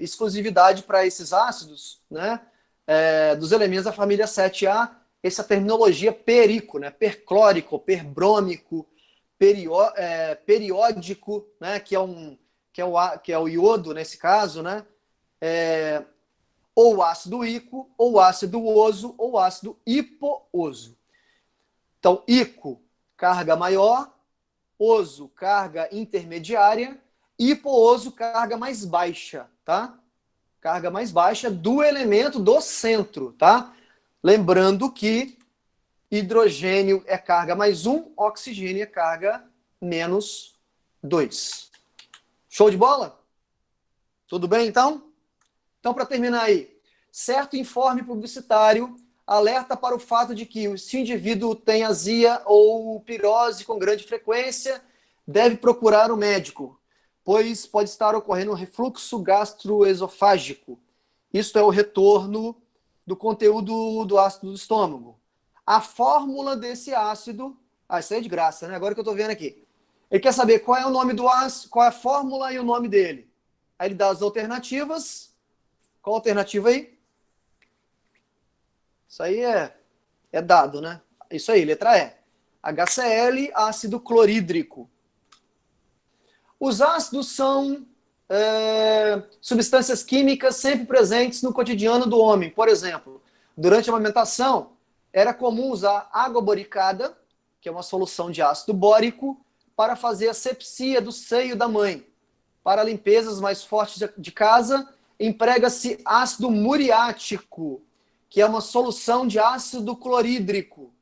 exclusividade para esses ácidos, né? Dos elementos da família 7A, essa terminologia perico, né? Perclórico, perbrômico, periódico, né? Que é o iodo nesse caso, né? Ou ácido ico, ou ácido oso, ou ácido hipooso. Então, ico, carga maior, oso, carga intermediária, hipooso, carga mais baixa, tá? Carga mais baixa do elemento do centro, tá? Lembrando que hidrogênio é carga +1, oxigênio é carga -2. Show de bola? Tudo bem, então? Então, para terminar aí, certo informe publicitário alerta para o fato de que se o indivíduo tem azia ou pirose com grande frequência, deve procurar um médico, pois pode estar ocorrendo um refluxo gastroesofágico. Isto é o retorno do conteúdo do ácido do estômago. A fórmula desse ácido... isso aí é de graça, né? Agora que eu estou vendo aqui. Ele quer saber qual é o nome do ácido, qual é a fórmula e o nome dele. Aí ele dá as alternativas. Qual a alternativa aí? Isso aí é dado, né? Isso aí, letra E. HCl, ácido clorídrico. Os ácidos são substâncias químicas sempre presentes no cotidiano do homem. Por exemplo, durante a amamentação, era comum usar água boricada, que é uma solução de ácido bórico, para fazer a asepsia do seio da mãe. Para limpezas mais fortes de casa, emprega-se ácido muriático, que é uma solução de ácido clorídrico.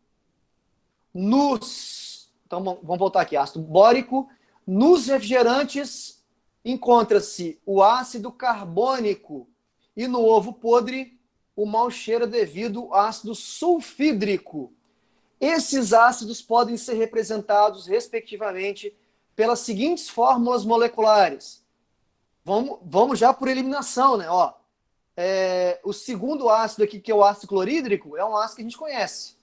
Então, vamos voltar aqui. Ácido bórico. Nos refrigerantes, encontra-se o ácido carbônico. E no ovo podre, o mau cheiro devido ao ácido sulfídrico. Esses ácidos podem ser representados, respectivamente, pelas seguintes fórmulas moleculares. Vamos já por eliminação, né? Ó, o segundo ácido aqui, que é o ácido clorídrico, é um ácido que a gente conhece.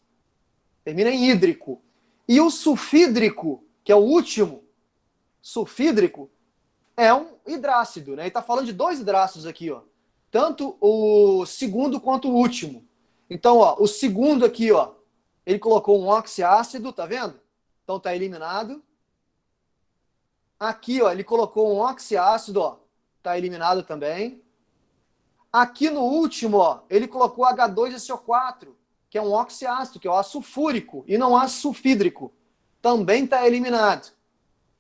Termina em hídrico. E o sulfídrico, que é o último, sulfídrico, é um hidrácido, né? Ele está falando de 2 hidrácidos aqui, ó. Tanto o segundo quanto o último. Então, ó, o segundo aqui, ó, ele colocou um oxiácido, tá vendo? Então tá eliminado. Aqui, ó, ele colocou um oxiácido, ó, tá eliminado também. Aqui no último, ó, ele colocou H2SO4, que é um oxiácido, que é o ácido sulfúrico, e não ácido sulfídrico. Também tá eliminado.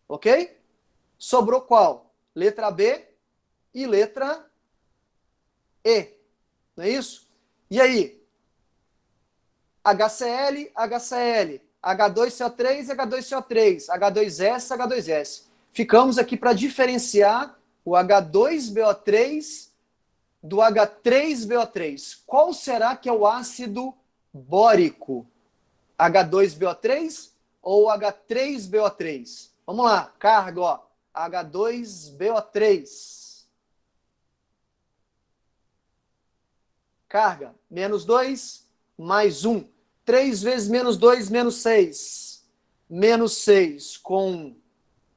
Ok? Sobrou qual? Letra B e letra E. Não é isso? E aí? HCl, HCl, H2CO3, H2CO3, H2S, H2S. Ficamos aqui para diferenciar o H2BO3 do H3BO3. Qual será que é o ácido bórico? H2BO3 ou H3BO3? Vamos lá, carga, ó. H2BO3. Carga, menos 2, mais 1. 3 vezes menos 2, menos 6. Menos 6 com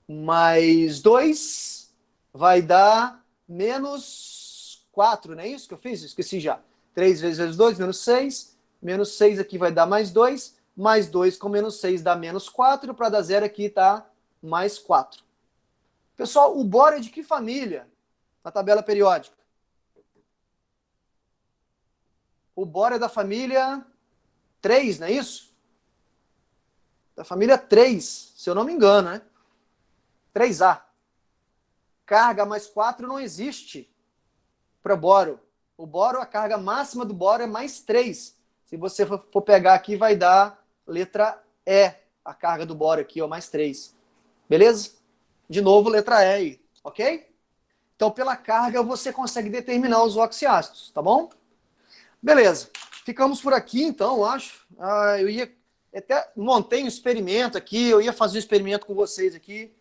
mais 2 vai dar menos 4, não é isso que eu fiz? Esqueci já. 3 vezes 2, menos 6. Menos 6 aqui vai dar mais 2. Mais 2 com menos 6 dá menos 4. Para dar 0 aqui tá mais 4. Pessoal, o boro é de que família na tabela periódica? O boro é da família 3, não é isso? Da família 3, se eu não me engano, né? 3A. Carga mais 4 não existe para boro. O boro, a carga máxima do boro é mais 3. Se você for pegar aqui, vai dar letra E, a carga do boro aqui, ó, mais 3. Beleza? De novo, letra E aí, ok? Então, pela carga, você consegue determinar os oxiácidos, tá bom? Beleza. Ficamos por aqui, então, acho. Eu ia até montei um experimento aqui, eu ia fazer um experimento com vocês aqui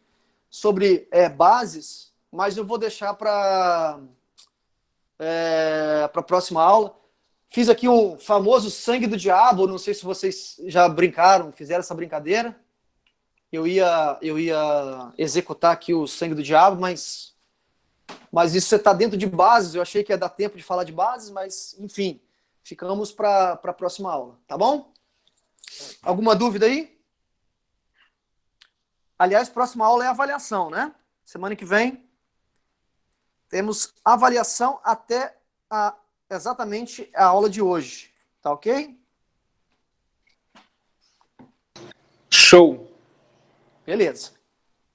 sobre bases, mas eu vou deixar para a próxima aula. Fiz aqui um famoso sangue do diabo, não sei se vocês já brincaram, fizeram essa brincadeira. Eu ia executar aqui o sangue do diabo, mas isso está dentro de bases. Eu achei que ia dar tempo de falar de bases, mas enfim, ficamos para a próxima aula, tá bom? Alguma dúvida aí? Aliás, próxima aula é avaliação, né? Semana que vem temos avaliação até exatamente a aula de hoje, tá ok? Show! Beleza.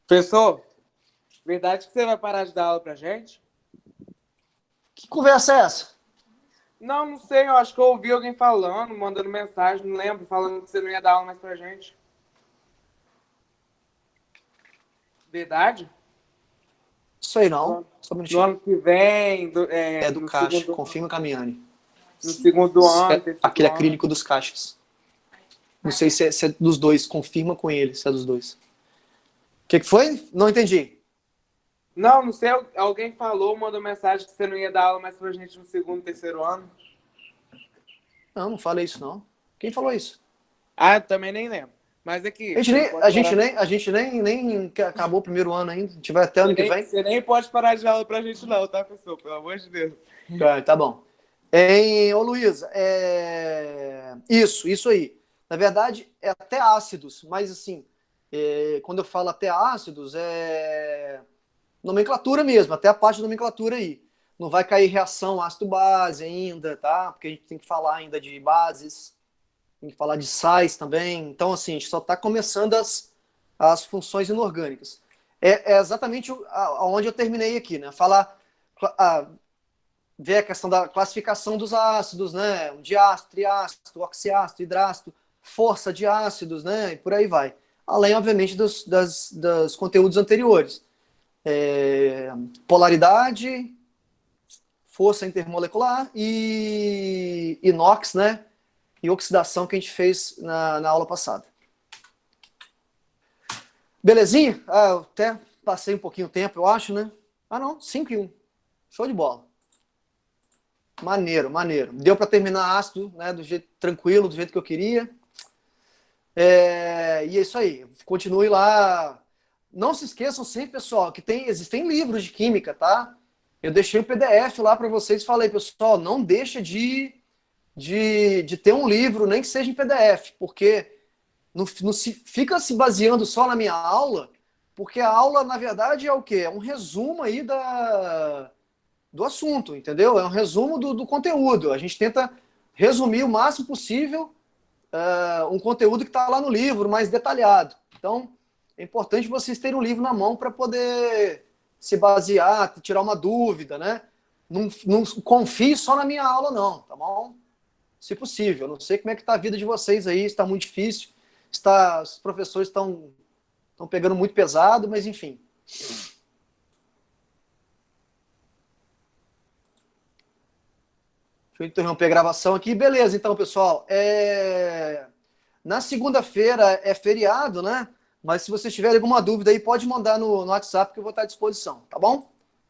Professor, verdade que você vai parar de dar aula pra gente? Que conversa é essa? Não sei, eu acho que eu ouvi alguém falando, mandando mensagem, não lembro, falando que você não ia dar aula mais pra gente. Verdade? Isso aí não. Só um minutinho. No ano que vem... do caixa, confirma com a Miane. No segundo ano, aquele acrílico dos caixas. Não sei se é dos dois, confirma com ele se é dos dois. O que foi? Não entendi. Não sei, alguém falou, mandou mensagem que você não ia dar aula mais pra gente no segundo, terceiro ano. Não falei isso não. Quem falou isso? Ah, também nem lembro. Mas aqui... A gente nem acabou o primeiro ano ainda. A gente vai até ano que vem. Você nem pode parar de dar aula pra gente não, tá, pessoal? Pelo amor de Deus. Tá bom. Ô, Luísa, isso aí. Na verdade, é até ácidos, mas assim, quando eu falo até ácidos, é nomenclatura mesmo, até a parte de nomenclatura aí. Não vai cair reação ácido-base ainda, tá? Porque a gente tem que falar ainda de bases, tem que falar de sais também. Então, assim, a gente só está começando as funções inorgânicas. É exatamente aonde eu terminei aqui, né? Falar, ver a questão da classificação dos ácidos, né? Diácido, triácido, oxiácido, hidrácido, força de ácidos, né? E por aí vai. Além, obviamente, dos conteúdos anteriores. Polaridade, força intermolecular e inox, né? E oxidação que a gente fez na aula passada. Belezinha? Eu até passei um pouquinho o tempo, eu acho, né? Não, 5-1. Show de bola. Maneiro, maneiro. Deu para terminar ácido, né? Do jeito tranquilo, do jeito que eu queria. E é isso aí. Continue lá. Não se esqueçam sempre, pessoal, que existem livros de química, tá? Eu deixei o PDF lá para vocês e falei, pessoal, não deixa de ter um livro, nem que seja em PDF, porque não fica se baseando só na minha aula, porque a aula, na verdade, é o quê? É um resumo aí do assunto, entendeu? É um resumo do conteúdo. A gente tenta resumir o máximo possível um conteúdo que está lá no livro, mais detalhado. Então, é importante vocês terem um livro na mão para poder se basear, tirar uma dúvida, né? Não confie só na minha aula, não, tá bom? Se possível. Eu não sei como é que está a vida de vocês aí, está muito difícil, os professores estão pegando muito pesado, mas enfim. Deixa eu interromper a gravação aqui. Beleza, então, pessoal. Na segunda-feira é feriado, né? Mas se vocês tiverem alguma dúvida aí, pode mandar no WhatsApp que eu vou estar à disposição, tá bom?